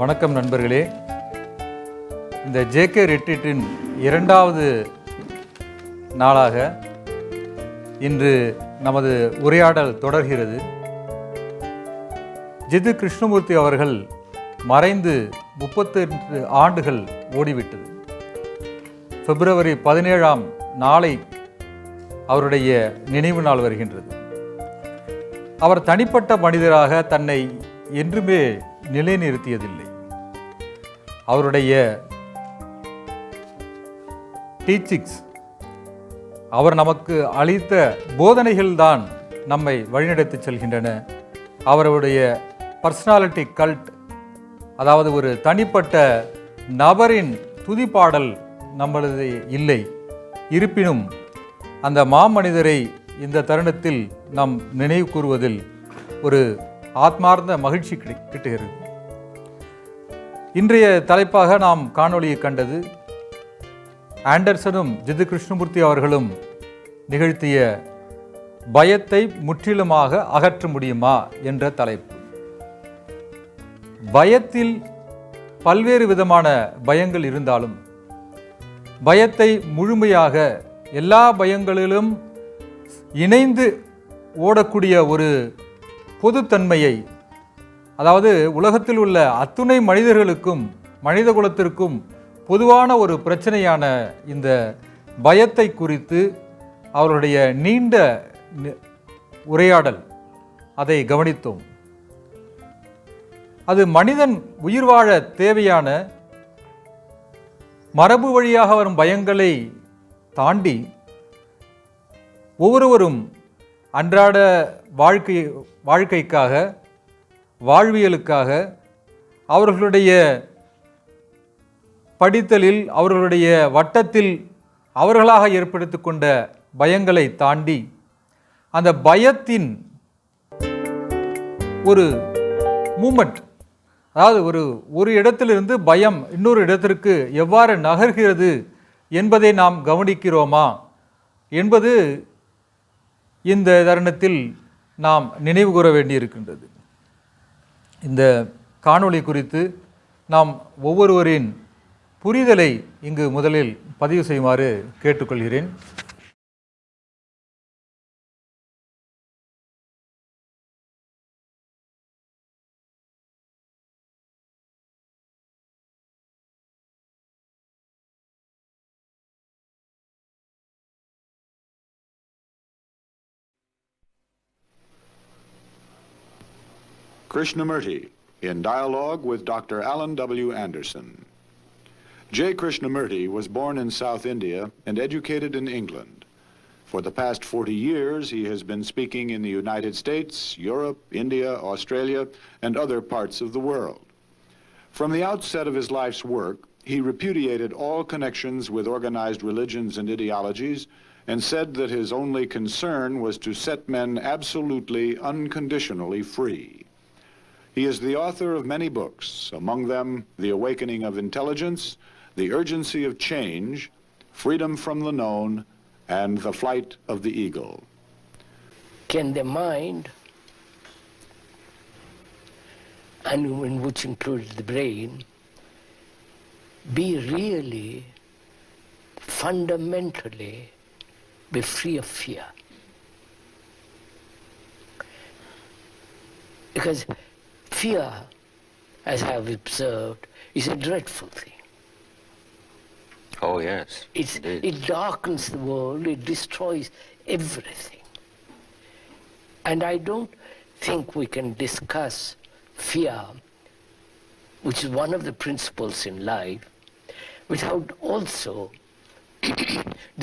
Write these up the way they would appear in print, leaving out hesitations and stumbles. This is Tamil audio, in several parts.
வணக்கம் நண்பர்களே. இந்த ஜேகே ரிட்ரீட்டின் 2வது நாளாக இன்று நமது உரையாடல் தொடர்கிறது. ஜிது கிருஷ்ணமூர்த்தி அவர்கள் மறைந்து 32 ஆண்டுகள் ஓடிவிட்டது. பிப்ரவரி 17ஆம் நாளை அவருடைய நினைவு நாள் வருகின்றது. அவர் தனிப்பட்ட மனிதராக தன்னை என்றுமே நிலைநிறுத்தியதில்லை. அவருடைய டீச்சிங்ஸ், அவர் நமக்கு அளித்த போதனைகள்தான் நம்மை வழிநடத்தி செல்கின்றன. அவருடைய பர்சனாலிட்டி கல்ட், அதாவது ஒரு தனிப்பட்ட நபரின் துதிப்பாடல் நம்மளது இல்லை. இருப்பினும் அந்த மாமனிதரை இந்த தருணத்தில் நாம் நினைவு கூறுவதில் ஒரு ஆத்மார்ந்த மகிழ்ச்சி கிட்டுகிறது. இன்றைய தலைப்பாக நாம் காணொளியை கண்டது ஆண்டர்சனும் ஜிது கிருஷ்ணமூர்த்தி அவர்களும் நிகழ்த்திய பயத்தை முற்றிலுமாக அகற்ற முடியுமா என்ற தலைப்பு. பயத்தில் பல்வேறு விதமான பயங்கள் இருந்தாலும் பயத்தை முழுமையாக எல்லா பயங்களிலும் இணைந்து ஓடக்கூடிய ஒரு பொதுத்தன்மையை, அதாவது உலகத்தில் உள்ள அத்துணை மனிதர்களுக்கும் மனித குலத்திற்கும் பொதுவான ஒரு பிரச்சனையான இந்த பயத்தை குறித்து அவருடைய நீண்ட உரையாடல் அதை கவனித்தோம். அது மனிதன் உயிர் வாழ தேவையான மரபு வழியாக வரும் பயங்களை தாண்டி ஒவ்வொருவரும் அன்றாட வாழ்க்கைக்காக, வாழ்வியலுக்காக, அவர்களுடைய படித்தலில், அவர்களுடைய வட்டத்தில் அவர்களாக ஏற்படுத்தி கொண்ட பயங்களை தாண்டி அந்த பயத்தின் ஒரு மூமெண்ட், அதாவது ஒரு இடத்திலிருந்து பயம் இன்னொரு இடத்திற்கு எவ்வாறு நகர்கிறது என்பதை நாம் கவனிக்கிறோமா என்பது இந்த தருணத்தில் நாம் நினைவு கூற வேண்டியிருக்கின்றது. இந்த காணொளி குறித்து நாம் ஒவ்வொருவரின் புரிதலை இங்கு முதலில் பதிவு செய்யுமாறு கேட்டுக்கொள்கிறேன். Krishnamurti, in dialogue with Dr. Alan W. Anderson. J. Krishnamurti was born in South India and educated in England. For the past 40 years, he has been speaking in the United States, Europe, India, Australia, and other parts of the world. From the outset of his life's work, he repudiated all connections with organized religions and ideologies and said that his only concern was to set men absolutely, unconditionally free. He is the author of many books, among them The Awakening of Intelligence, The Urgency of Change, Freedom from the Known, and The Flight of the Eagle. Can the mind, and which includes the brain, be really, fundamentally, be free of fear? Because fear, as I have observed, is a dreadful thing. Oh, yes. It darkens the world, it destroys everything. And I don't think we can discuss fear, which is one of the principles in life, without also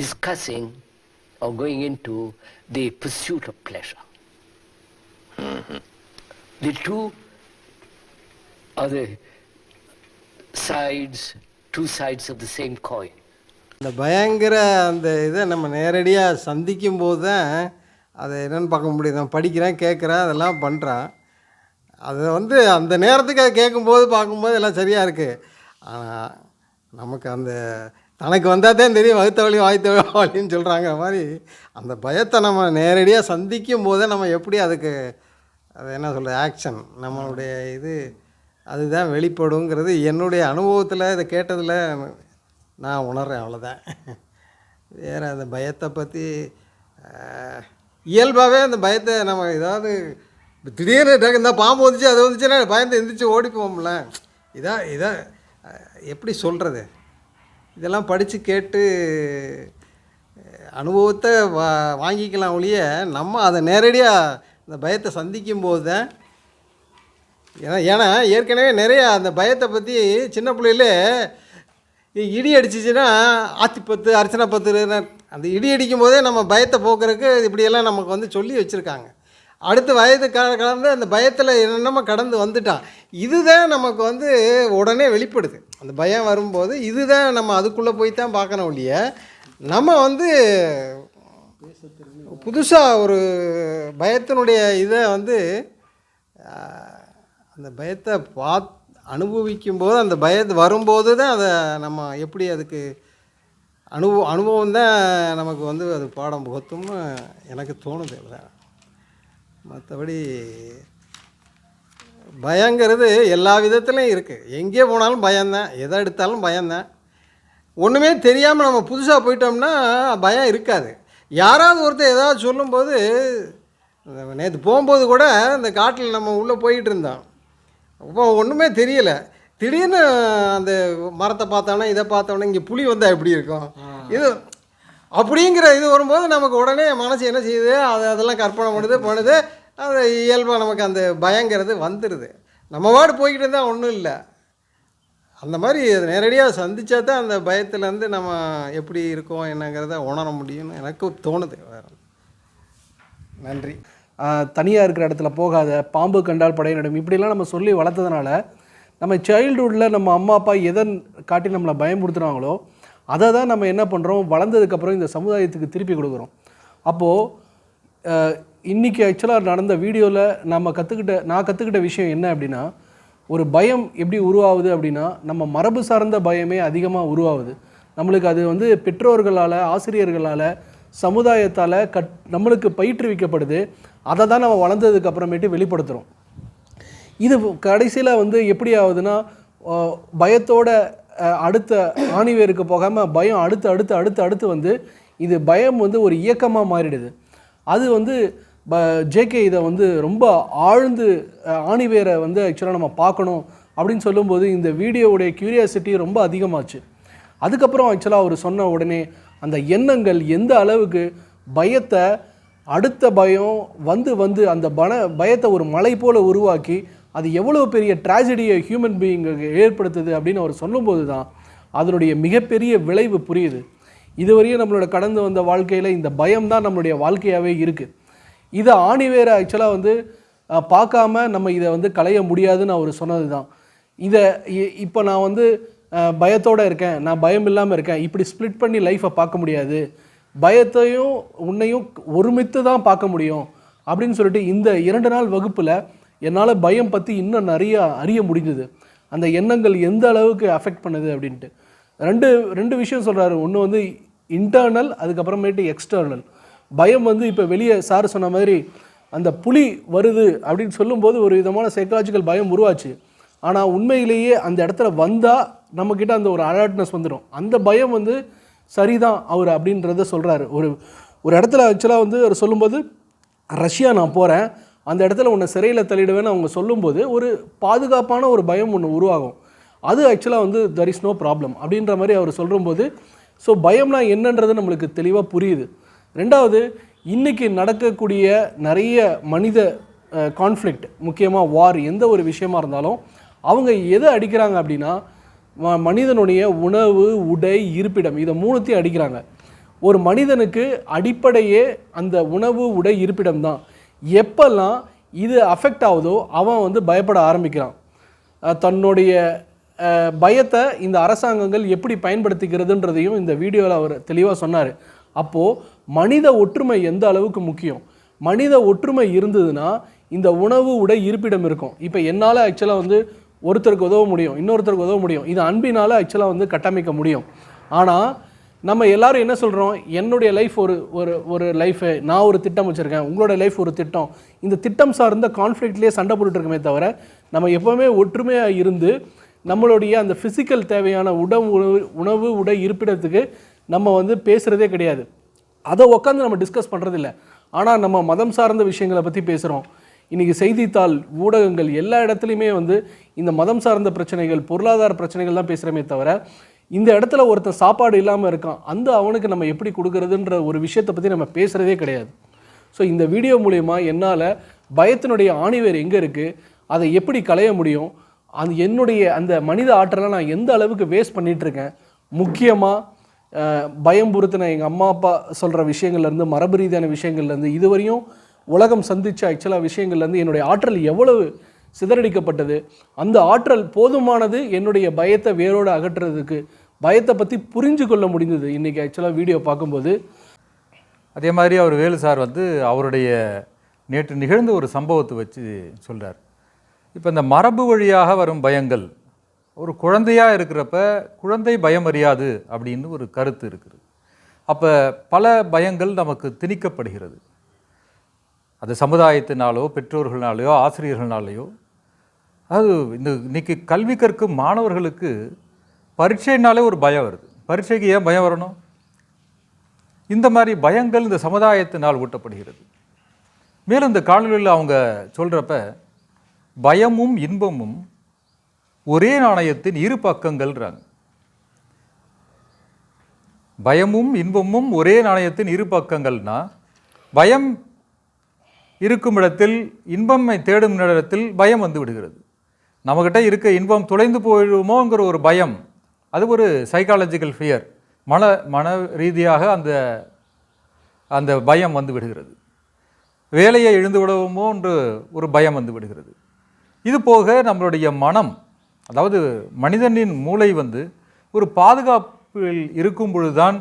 discussing or going into the pursuit of pleasure. Mm-hmm. The two are the two sides of the same coin. அந்த பயங்கர அந்த இதை நம்ம நேரடியாக சந்திக்கும் போது தான் அதை என்னென்னு பார்க்க முடியும். நான் படிக்கிறேன், கேட்குறேன், அதெல்லாம் பண்ணுறான். அதை அந்த நேரத்துக்கு அதை கேட்கும்போது பார்க்கும்போது எல்லாம் சரியாக இருக்குது. ஆனால் நமக்கு அந்த தனக்கு வந்தால் தான் தெரியும் வகுத்த வலி வாய்த்த வலின்னு சொல்கிறாங்க மாதிரி அந்த பயத்தை நம்ம நேரடியாக சந்திக்கும் போதே நம்ம எப்படி அதுக்கு அது என்ன சொல்கிறது ஆக்ஷன் நம்மளுடைய இது அதுதான் வெளிப்படுங்கிறது என்னுடைய அனுபவத்தில் இதை கேட்டதில் நான் உணர்றேன். அவ்வளோதான். வேறு அந்த பயத்தை பற்றி இயல்பாகவே அந்த பயத்தை நம்ம ஏதாவது திடீர்னு இந்த பாம்பு வந்துச்சு அது வந்துச்சுன்னா பயந்து எந்திரிச்சு ஓடி போவோம்ல. இதான் எப்படி சொல்கிறது, இதெல்லாம் படித்து கேட்டு அனுபவத்தை வாங்கிக்கலாம் ஒழிய நம்ம அதை நேரடியாக இந்த பயத்தை சந்திக்கும்போது தான் ஏன்னா ஏற்கனவே நிறையா அந்த பயத்தை பற்றி சின்ன பிள்ளையிலே இடி அடிச்சிச்சின்னா ஆத்திப்பத்து அர்ச்சனை பத்து அந்த இடி அடிக்கும் போதே நம்ம பயத்தை போக்குறதுக்கு இப்படியெல்லாம் நமக்கு வந்து சொல்லி வச்சுருக்காங்க. அடுத்த வயது கலந்து அந்த பயத்தில் என்னென்னமோ கடந்து வந்துட்டான். இதுதான் நமக்கு வந்து உடனே வெளிப்படுது. அந்த பயம் வரும்போது இதுதான் நம்ம அதுக்குள்ளே போய் தான் பார்க்கணும் இல்லையா. நம்ம வந்து புதுசாக ஒரு பயத்தினுடைய இதை வந்து அந்த பயத்தை அனுபவிக்கும்போது அந்த பயத்து வரும்போது தான் அதை நம்ம எப்படி அதுக்கு அனுபவம் தான் நமக்கு வந்து அது பாடம் புகத்தும்னு எனக்கு தோணுது. மற்றபடி பயங்கிறது எல்லா விதத்துலையும் இருக்குது. எங்கே போனாலும் பயம்தான், எதை எடுத்தாலும் பயம்தான். ஒன்றுமே தெரியாமல் நம்ம புதுசாக போயிட்டோம்னா பயம் இருக்காது. யாராவது ஒருத்தர் ஏதாவது சொல்லும்போது நேற்று போகும்போது கூட இந்த காட்டில் நம்ம உள்ளே போயிட்டு இருந்தோம். அப்போ ஒன்றுமே தெரியலை. திடீர்னு அந்த மரத்தை பார்த்தோன்னா இதை பார்த்தோன்னா இங்கே புலி வந்தால் எப்படி இருக்கும் இது அப்படிங்கிற இது வரும்போது நமக்கு உடனே மனசு என்ன செய்யுது, அதெல்லாம் கற்பனை பண்ணுது. அது இயல்பாக நமக்கு அந்த பயங்கிறது வந்துடுது. நம்ம வாடு போய்கிட்டு இருந்தால் ஒன்றும் இல்லை. அந்த மாதிரி நேரடியாக சந்தித்தா தான் அந்த பயத்துலேருந்து நம்ம எப்படி இருக்கோம் என்னங்கிறத உணர முடியும்னு எனக்கு தோணுது. வேறு நன்றி. தனியாக இருக்கிற இடத்துல போகாத, பாம்பு கண்டால் படை நடும், இப்படிலாம் நம்ம சொல்லி வளர்த்ததுனால நம்ம சைல்டுஹுட்டில் நம்ம அம்மா அப்பா எதை காட்டி நம்மளை பயமுறுத்துகிறாங்களோ அதை தான் நம்ம என்ன பண்ணுறோம், வளர்ந்ததுக்கப்புறம் இந்த சமுதாயத்துக்கு திருப்பி கொடுக்குறோம். அப்போது இன்றைக்கி ஆக்சுவலாக நடந்த வீடியோவில் நான் கற்றுக்கிட்ட விஷயம் என்ன அப்படின்னா, ஒரு பயம் எப்படி உருவாகுது அப்படின்னா நம்ம மரபு சார்ந்த பயமே அதிகமாக உருவாகுது. நம்மளுக்கு அது வந்து பெற்றோர்களால், ஆசிரியர்களால், சமுதாயத்தால் நம்மளுக்கு பயிற்றுவிக்கப்படுது. அதை தான் நம்ம வளர்ந்ததுக்கு அப்புறமேட்டு வெளிப்படுத்துகிறோம். இது கடைசியில் வந்து எப்படி ஆகுதுன்னா, பயத்தோட அடுத்த ஆணிவேருக்கு போகாமல் பயம் அடுத்து வந்து இது பயம் வந்து ஒரு இயக்கமாக மாறிடுது. அது வந்து ஜேகே இதை வந்து ரொம்ப ஆழ்ந்து ஆணிவேரை வந்து ஆக்சுவலாக நம்ம பார்க்கணும் அப்படின்னு சொல்லும்போது இந்த வீடியோவுடைய க்யூரியாசிட்டி ரொம்ப அதிகமாச்சு. அதுக்கப்புறம் ஆக்சுவலாக அவர் சொன்ன உடனே அந்த எண்ணங்கள் எந்த அளவுக்கு பயத்தை அடுத்த பயம் வந்து அந்த பயத்தை ஒரு மலை போல் உருவாக்கி அது எவ்வளோ பெரிய ட்ராஜடியை ஹியூமன் பீயிங்கு ஏற்படுத்துது அப்படின்னு அவர் சொல்லும்போது தான் அதனுடைய மிகப்பெரிய விளைவு புரியுது. இதுவரையும் நம்மளோட கடந்து வந்த வாழ்க்கையில் இந்த பயம் தான் நம்மளுடைய வாழ்க்கையாகவே இருக்குது. இதை ஆணிவேரை ஆக்சுவலாக வந்து பார்க்காம நம்ம இதை வந்து களைய முடியாதுன்னு அவர் சொன்னது தான். இதை இப்போ நான் வந்து பயத்தோடு இருக்கேன், நான் பயம் இல்லாமல் இருக்கேன், இப்படி ஸ்ப்ளிட் பண்ணி லைஃப்பை பார்க்க முடியாது, பயத்தையும் உன்னையும் ஒருமித்து தான் பார்க்க முடியும் அப்படின்னு சொல்லிட்டு இந்த 2 நாள் வகுப்பில் என்னால் பயம் பற்றி இன்னும் நிறைய அறிய முடிஞ்சுது. அந்த எண்ணங்கள் எந்த அளவுக்கு அஃபெக்ட் பண்ணுது அப்படின்ட்டு ரெண்டு விஷயம் சொல்கிறாரு. ஒன்று வந்து இன்டர்னல், அதுக்கப்புறமேட்டு எக்ஸ்டர்னல். பயம் வந்து இப்போ வெளியே சார் சொன்ன மாதிரி அந்த புலி வருது அப்படின்னு சொல்லும்போது ஒரு விதமான சைக்கலாஜிக்கல் பயம் உருவாச்சு. ஆனால் உண்மையிலேயே அந்த இடத்துல வந்தால் நம்மக்கிட்ட அந்த ஒரு அலர்ட்னஸ் வந்துடும். அந்த பயம் வந்து சரிதான் அவர் அப்படின்றத சொல்கிறாரு. ஒரு இடத்துல ஆக்சுவலாக வந்து அவர் சொல்லும்போது, ரஷ்யா நான் போகிறேன், அந்த இடத்துல உன்னை சிறையில் தள்ளிடுவேன்னு அவங்க சொல்லும்போது ஒரு பாதுகாப்பான ஒரு பயம் ஒன்று உருவாகும். அது ஆக்சுவலாக வந்து there is no problem அப்படின்ற மாதிரி அவர் சொல்லும்போது ஸோ பயம்னா என்னன்றது நம்மளுக்கு தெளிவாக புரியுது. ரெண்டாவது, இன்றைக்கி நடக்கக்கூடிய நிறைய மனித கான்ஃப்ளிக்ட், முக்கியமாக வார், எந்த ஒரு விஷயமா இருந்தாலும் அவங்க எதை அடிக்கிறாங்க அப்படின்னா மனிதனுடைய உணவு, உடை, இருப்பிடம், இதை 3த்தையும் அடிக்கிறாங்க. ஒரு மனிதனுக்கு அடிப்படையே அந்த உணவு, உடை, இருப்பிடம் தான். எப்பெல்லாம் இது அஃபெக்ட் ஆகுதோ அவன் வந்து பயப்பட ஆரம்பிக்கிறான். தன்னுடைய பயத்தை இந்த அரசாங்கங்கள் எப்படி பயன்படுத்திக்கிறதுன்றதையும் இந்த வீடியோவில் அவர் தெளிவாக சொன்னார். அப்போது மனித ஒற்றுமை எந்த அளவுக்கு முக்கியம், மனித ஒற்றுமை இருந்ததுன்னா இந்த உணவு, உடை, இருப்பிடம் இருக்கும். இப்போ என்னால் ஆக்சுவலாக வந்து ஒருத்தருக்கு உதவ முடியும், இன்னொருத்தருக்கு உதவ முடியும், இது அன்பினால் ஆக்சுவலாக வந்து கட்டமைக்க முடியும். ஆனால் நம்ம எல்லாரும் என்ன சொல்கிறோம், என்னுடைய லைஃப் ஒரு ஒரு ஒரு லைஃபு, நான் ஒரு திட்டம் வச்சுருக்கேன், உங்களோட லைஃப் ஒரு திட்டம். இந்த திட்டம் சார்ந்த கான்ஃப்ளிக்ட்லேயே சண்டை போட்டுருக்கோமே தவிர நம்ம எப்போவுமே ஒற்றுமையாக இருந்து நம்மளுடைய அந்த ஃபிசிக்கல் தேவையான உணவு உடை இருப்பிடத்துக்கு நம்ம வந்து பேசுகிறதே கிடையாது. அதை உட்காந்து நம்ம டிஸ்கஸ் பண்ணுறதில்ல. ஆனால் நம்ம மதம் சார்ந்த விஷயங்களை பற்றி பேசுகிறோம். இன்றைக்கி செய்தித்தாள், ஊடகங்கள் எல்லா இடத்துலையுமே வந்து இந்த மதம் சார்ந்த பிரச்சனைகள், பொருளாதார பிரச்சனைகள் தான் பேசுகிறோமே தவிர இந்த இடத்துல ஒருத்தன் சாப்பாடு இல்லாமல் இருக்கான், அந்த அவனுக்கு நம்ம எப்படி கொடுக்குறதுன்ற ஒரு விஷயத்தை பற்றி நம்ம பேசுகிறதே கிடையாது. ஸோ இந்த வீடியோ மூலயமா என்னால் பயத்தினுடைய ஆணிவேர் எங்கே இருக்குது, அதை எப்படி களைய முடியும், அது என்னுடைய அந்த மனித ஆற்றலை நான் எந்த அளவுக்கு வேஸ்ட் பண்ணிகிட்ருக்கேன், முக்கியமாக பயம்புறுத்தின எங்கள் அம்மா அப்பா சொல்கிற விஷயங்கள்லேருந்து, மரபு ரீதியான விஷயங்கள்லேருந்து, இதுவரையும் உலகம் சந்தித்த ஆக்சுவலாக விஷயங்கள்லேருந்து என்னுடைய ஆற்றல் எவ்வளவு சிதறடிக்கப்பட்டது, அந்த ஆற்றல் போதுமானது என்னுடைய பயத்தை வேரோடு அகற்றுறதுக்கு, பயத்தை பற்றி புரிஞ்சு கொள்ள முடிந்தது இன்றைக்கி ஆக்சுவலாக வீடியோ பார்க்கும்போது. அதே மாதிரி அவர் வேலு சார் வந்து அவருடைய நேற்று நிகழ்ந்த ஒரு சம்பவத்தை வச்சு சொல்கிறார். இப்போ இந்த மரபு வழியாக வரும் பயங்கள், ஒரு குழந்தையாக இருக்கிறப்ப குழந்தை பயம் அறியாது அப்படின்னு ஒரு கருத்து இருக்குது. அப்போ பல பயங்கள் நமக்கு திணிக்கப்படுகிறது. அது சமுதாயத்தினாலோ, பெற்றோர்களாலேயோ, ஆசிரியர்களாலேயோ. அது இன்னைக்கு கல்வி கற்கும் மாணவர்களுக்கு பரீட்சைனாலே ஒரு பயம் வருது. பரீட்சைக்கு ஏன் பயம் வரணும்? இந்த மாதிரி பயங்கள் இந்த சமுதாயத்தினால் ஊட்டப்படுகிறது. மேலும் இந்த காணொலியில் அவங்க சொல்கிறப்ப பயமும் இன்பமும் ஒரே நாணயத்தின் இரு பக்கங்கள்ன்றாங்க. பயமும் இன்பமும் ஒரே நாணயத்தின் இரு பக்கங்கள்னா, பயம் இருக்கும் இடத்தில், இன்பமை தேடும் இடத்தில் பயம் வந்து விடுகிறது. நம்மக்கிட்ட இருக்க இன்பம் தொலைந்து போயிடுமோங்கிற ஒரு பயம், அது ஒரு சைக்காலஜிக்கல் ஃபியர், மன ரீதியாக அந்த பயம் வந்து விடுகிறது. வேலையை இழந்து விடுவோமோன்று ஒரு பயம் வந்து விடுகிறது. இது போக நம்மளுடைய மனம், அதாவது மனிதனின் மூளை வந்து ஒரு பாதுகாப்பில் இருக்கும் பொழுதுதான்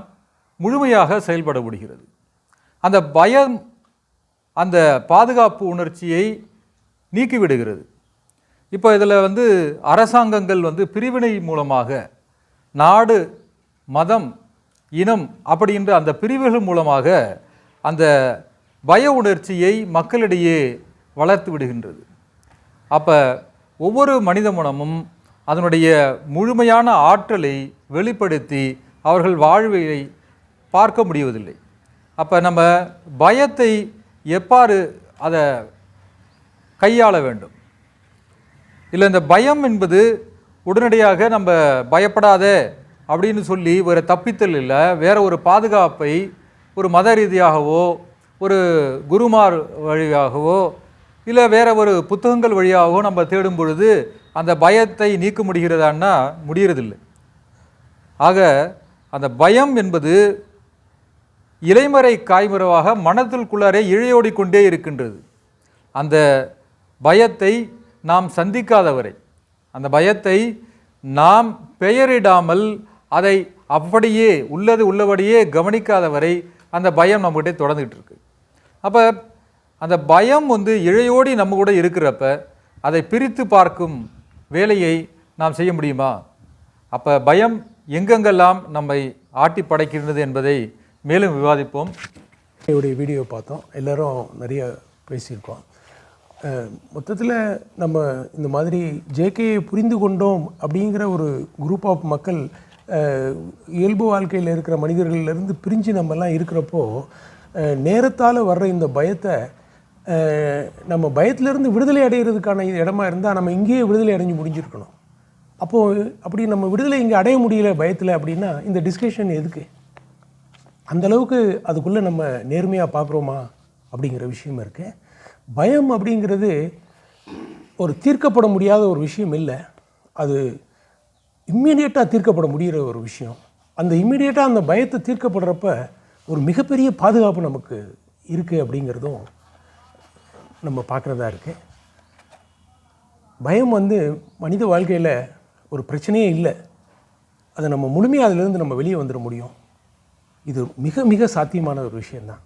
முழுமையாக செயல்பட முடிகிறது. அந்த பயம் அந்த பாதுகாப்பு உணர்ச்சியை நீக்கிவிடுகிறது. இப்போ இதில் வந்து அரசாங்கங்கள் வந்து பிரிவினை மூலமாக நாடு, மதம், இனம் அப்படின்ற அந்த பிரிவுகள் மூலமாக அந்த பய உணர்ச்சியை மக்களிடையே வளர்த்து விடுகின்றது. அப்போ ஒவ்வொரு மனித மனமும் அதனுடைய முழுமையான ஆற்றலை வெளிப்படுத்தி அவர்கள் வாழ்வை பார்க்க முடிவதில்லை. அப்போ நம்ம பயத்தை எவ்வாறு அதை கையாள வேண்டும்? இல்லை இந்த பயம் என்பது உடனடியாக நம்ம பயப்படாத அப்படின்னு சொல்லி வேறு தப்பித்தல் இல்லை, வேறு ஒரு பாதுகாப்பை ஒரு மத ரீதியாகவோ, ஒரு குருமார் வழியாகவோ, இல்லை வேறு ஒரு புத்தகங்கள் வழியாகவோ நம்ம தேடும் பொழுது அந்த பயத்தை நீக்க முடிகிறதான்னா முடியறதில்லை. ஆக அந்த பயம் என்பது இலைமறை காய்மரவாக மனத்திற்குள்ளாரே இழையோடி கொண்டே இருக்கின்றது. அந்த பயத்தை நாம் சந்திக்காதவரை, அந்த பயத்தை நாம் பெயரிடாமல் அதை அப்படியே உள்ளபடியே கவனிக்காதவரை அந்த பயம் நம்மகிட்ட தொடர்ந்துகிட்டு இருக்கு. அப்போ அந்த பயம் வந்து இழையோடி நம்ம கூட இருக்கிறப்ப அதை பிரித்து பார்க்கும் வேலையை நாம் செய்ய முடியுமா? அப்போ பயம் எங்கெங்கெல்லாம் நம்மை ஆட்டி படைக்கின்றது என்பதை மேலும் விவாதிப்போம். என்னுடைய வீடியோ பார்த்தோம், எல்லோரும் நிறைய பேசியிருக்கோம். மொத்தத்தில் நம்ம இந்த மாதிரி ஜேகேயை புரிந்து கொண்டோம் அப்படிங்கிற ஒரு குரூப் ஆஃப் மக்கள் இயல்பு வாழ்க்கையில் இருக்கிற மனிதர்களிலிருந்து பிரிஞ்சு நம்மெல்லாம் இருக்கிறப்போ நேரத்தால் வர்ற இந்த பயத்தை நம்ம பயத்திலேருந்து விடுதலை அடைகிறதுக்கான இடமா இருந்தால் நம்ம இங்கேயே விடுதலை அடைஞ்சு முடிஞ்சிருக்கணும். அப்போது அப்படி நம்ம விடுதலை இங்கே அடைய முடியல பயத்தில் அப்படின்னா இந்த டிஸ்கஷன் எதுக்கு? அந்தளவுக்கு அதுக்குள்ளே நம்ம நேர்மையாக பார்க்குறோமா அப்படிங்கிற விஷயம் இருக்குது. பயம் அப்படிங்கிறது ஒரு தீர்க்கப்பட முடியாத ஒரு விஷயம் இல்லை, அது இம்மீடியட்டாக தீர்க்கப்பட முடிகிற ஒரு விஷயம். அந்த இம்மீடியட்டாக அந்த பயத்தை தீர்க்கப்படுறப்ப ஒரு மிகப்பெரிய பாதுகாப்பு நமக்கு இருக்குது அப்படிங்கிறதும் நம்ம பார்க்குறதா இருக்குது. பயம் வந்து மனித வாழ்க்கையில் ஒரு பிரச்சனையே இல்லை, அதை நம்ம முழுமையாக அதிலிருந்து நம்ம வெளியே வந்துட முடியும். இது மிக மிக சாத்தியமான ஒரு விஷயந்தான்.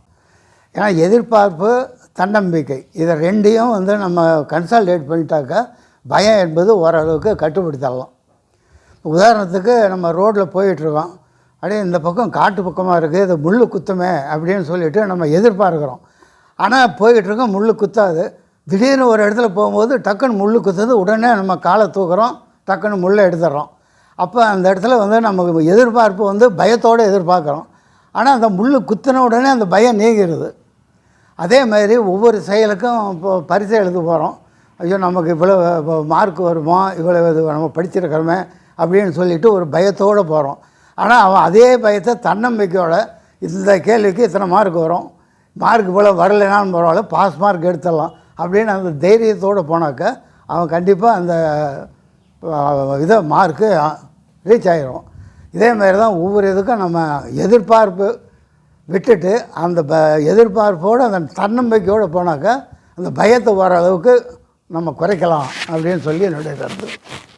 ஏன்னா எதிர்பார்ப்பு, தன்னம்பிக்கை, இதை ரெண்டையும் வந்து நம்ம கன்சால்டேட் பண்ணிட்டாக்கா பயம் என்பது ஓரளவுக்கு கட்டுப்படுத்தலாம். உதாரணத்துக்கு நம்ம ரோட்டில் போயிட்டுருக்கோம், அப்படியே இந்த பக்கம் காட்டு பக்கமாக இருக்குது, இது முள் குத்துமே அப்படின்னு சொல்லிட்டு நம்ம எதிர்பார்க்குறோம். ஆனால் போய்கிட்டு இருக்கோம், முள் குத்தாது. திடீர்னு ஒரு இடத்துல போகும்போது டக்குன்னு முள் குத்துது, உடனே நம்ம காலை தூக்குறோம், டக்குன்னு முள்ளை எடுத்துடுறோம். அப்போ அந்த இடத்துல வந்து நமக்கு எதிர்பார்ப்பு வந்து பயத்தோடு எதிர்பார்க்குறோம். ஆனால் அந்த முள் குத்தின உடனே அந்த பயம் நீங்கிறது. அதே மாதிரி ஒவ்வொரு செயலுக்கும் இப்போ பரிசை எழுத போகிறோம், ஐயோ நமக்கு இவ்வளோ மார்க் வருமா, இவ்வளோ இது நம்ம படிச்சிருக்கிறோமே அப்படின்னு சொல்லிட்டு ஒரு பயத்தோடு போகிறோம். ஆனால் அவன் அதே பயத்தை தன்னம்பிக்கையோட இந்த கேள்விக்கு இத்தனை மார்க் வரும், மார்க் இவ்வளோ வரலைனாலும் பரவாயில்ல, பாஸ் மார்க் எடுத்துடலாம் அப்படின்னு அந்த தைரியத்தோடு போனாக்க அவன் கண்டிப்பாக அந்த இதை மார்க்கு ரீச் ஆகிடும். இதே மாதிரி தான் ஒவ்வொரு இதுக்கும் நம்ம எதிர்பார்ப்பு விட்டுட்டு அந்த எதிர்பார்ப்போடு அந்த தன்னம்பிக்கையோடு போனாக்கா அந்த பயத்தை வர அளவுக்கு நம்ம குறைக்கலாம் அப்படின்னு சொல்லி என்னுடைய கருத்து.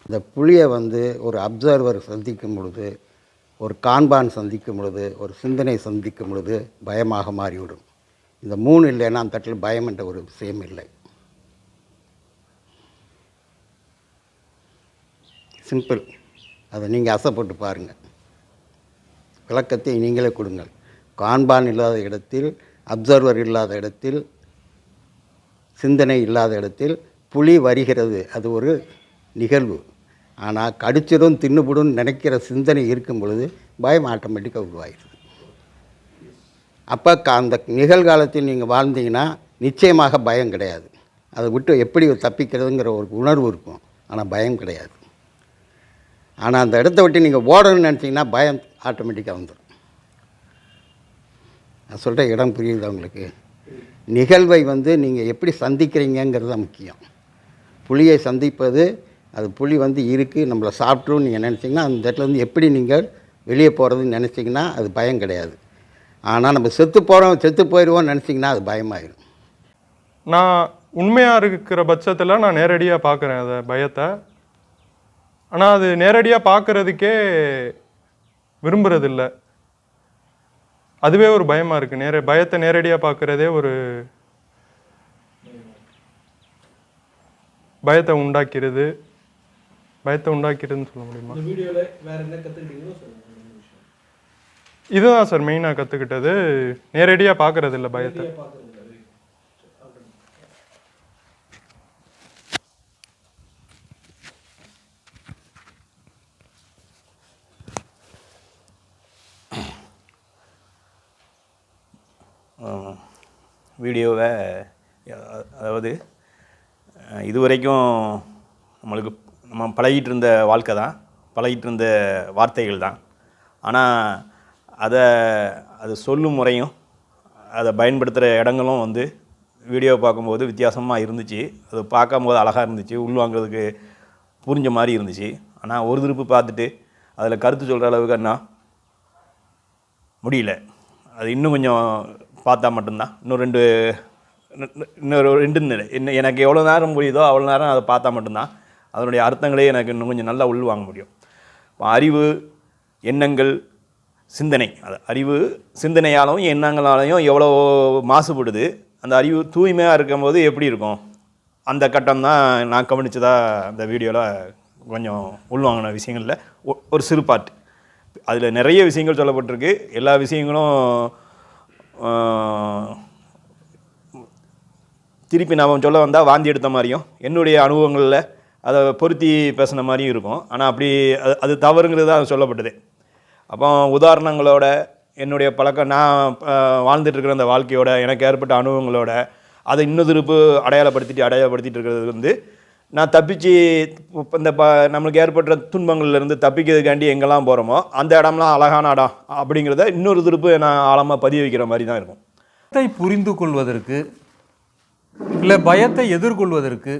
இந்த புலியை வந்து ஒரு அப்சர்வர் சந்திக்கும் பொழுது, ஒரு காண்பான் சந்திக்கும் பொழுது, ஒரு சிந்தனை சந்திக்கும் பொழுது பயமாக மாறிவிடும். இந்த 3 இல்லைன்னா அந்த இடத்துல பயம் என்ற ஒரு விஷயம் இல்லை. சிம்பிள். அதை நீங்கள் ஆசைப்பட்டு பாருங்கள், விளக்கத்தை நீங்களே கொடுங்கள். காண்பான் இல்லாத இடத்தில், அப்சர்வர் இல்லாத இடத்தில், சிந்தனை இல்லாத இடத்தில் புலி வருகிறது, அது ஒரு நிகழ்வு. ஆனால் கடிச்சிடும் தின்னுபடும் நினைக்கிற சிந்தனை இருக்கும் பொழுது பயம் ஆட்டோமேட்டிக்காக உருவாகிடுது. அப்போ அந்த நிகழ்காலத்தில் நீங்கள் வாழ்ந்தீங்கன்னா நிச்சயமாக பயம் கிடையாது. அதை விட்டு எப்படி தப்பிக்கிறதுங்கிற ஒரு உணர்வு இருக்கும், ஆனால் பயம் கிடையாது. ஆனால் அந்த இடத்த விட்டு நீங்கள் ஓடணும்னு நினச்சிங்கன்னா பயம் ஆட்டோமேட்டிக்காக வந்துடும். நான் சொல்கிற இடம் புரியுது உங்களுக்கு? நிகழ்வை வந்து நீங்கள் எப்படி சந்திக்கிறீங்கிறது தான் முக்கியம். புலியை சந்திப்பது, அது புலி வந்து இருக்குது நம்மளை சாப்பிட்ருன்னு நீங்கள் நினச்சிங்கன்னா அந்த இடத்துல வந்து எப்படி நீங்கள் வெளியே போகிறதுன்னு நினச்சிங்கன்னா அது பயம் கிடையாது. ஆனால் நம்ம செத்து போயிடுவோம்னு நினச்சிங்கன்னா அது பயமாயிடும். நான் உண்மையாக இருக்கிற பட்சத்தில் நான் நேரடியாக பார்க்குறேன் அதை பயத்தை. ஆனால் அது நேரடியாக பார்க்குறதுக்கே விரும்புகிறதில்ல. அதுவே ஒரு பயமாக இருக்குது. பயத்தை நேரடியாக பார்க்குறதே ஒரு பயத்தை உண்டாக்கிறதுன்னு சொல்ல முடியுமா? இதுதான் சார் மெயினாக கற்றுக்கிட்டது, நேரடியாக பார்க்குறது இல்லை பயத்தை. வீடியோவை அதாவது இதுவரைக்கும் நம்ம பழகிட்டு இருந்த வாழ்க்கை தான், பழகிட்டு இருந்த வார்த்தைகள் தான். ஆனால் அது சொல்லும் முறையும் அதை பயன்படுத்துகிற இடங்களும் வந்து வீடியோ பார்க்கும்போது வித்தியாசமாக இருந்துச்சு. அது பார்க்கும்போது அழகாக இருந்துச்சு, உள்வாங்கிறதுக்கு புரிஞ்ச மாதிரி இருந்துச்சு. ஆனால் ஒரு திருப்பு பார்த்துட்டு அதில் கருத்து சொல்கிற அளவுக்கு என்ன முடியல. அது இன்னும் கொஞ்சம் பார்த்தா மட்டும்தான், இன்னொரு ரெண்டு என்ன எனக்கு எவ்வளோ நேரம் முடியுதோ அவ்வளோ நேரம் அதை பார்த்தா மட்டும்தான் அதனுடைய அர்த்தங்களே எனக்கு இன்னும் கொஞ்சம் நல்லா உள்வாங்க முடியும். அறிவு, எண்ணங்கள், சிந்தனை, அது அறிவு சிந்தனையாலும் எண்ணங்களாலையும் எவ்வளோ மாசுபடுது. அந்த அறிவு தூய்மையாக இருக்கும்போது எப்படி இருக்கும், அந்த கட்டம் தான் நான் கவனித்ததாக அந்த வீடியோவில் கொஞ்சம் உள்வாங்கின விஷயங்களில் ஒரு சிறு பாட்டு. அதில் நிறைய விஷயங்கள் சொல்லப்பட்டிருக்கு. எல்லா விஷயங்களும் திருப்பி நாம் சொல்ல வந்தால் வாந்தி எடுத்த மாதிரியும் என்னுடைய அனுபவங்களில் அதை பொருத்தி பேசின மாதிரியும் இருக்கும். ஆனால் அப்படி அது தவறுங்கிறது தான் சொல்லப்பட்டது. அப்போ உதாரணங்களோட என்னுடைய பழக்கம், நான் வாழ்ந்துட்டுருக்கிற அந்த வாழ்க்கையோட எனக்கு ஏற்பட்ட அனுபவங்களோட அதை இன்னும் திருப்பு அடையாளப்படுத்திட்டு இருக்கிறது வந்து நான் தப்பிச்சு இந்த நம்மளுக்கு ஏற்பட்ட துன்பங்கள்லேருந்து தப்பிக்கிறதுக்காண்டி எங்கெல்லாம் போகிறோமோ அந்த இடம்லாம் அழகான இடம் அப்படிங்கிறத இன்னொரு திருப்பு நான் ஆழமாக பதிய வைக்கிற மாதிரி தான் இருக்கும். பயத்தை புரிந்து கொள்வதற்கு இல்லை பயத்தை எதிர்கொள்வதற்கு,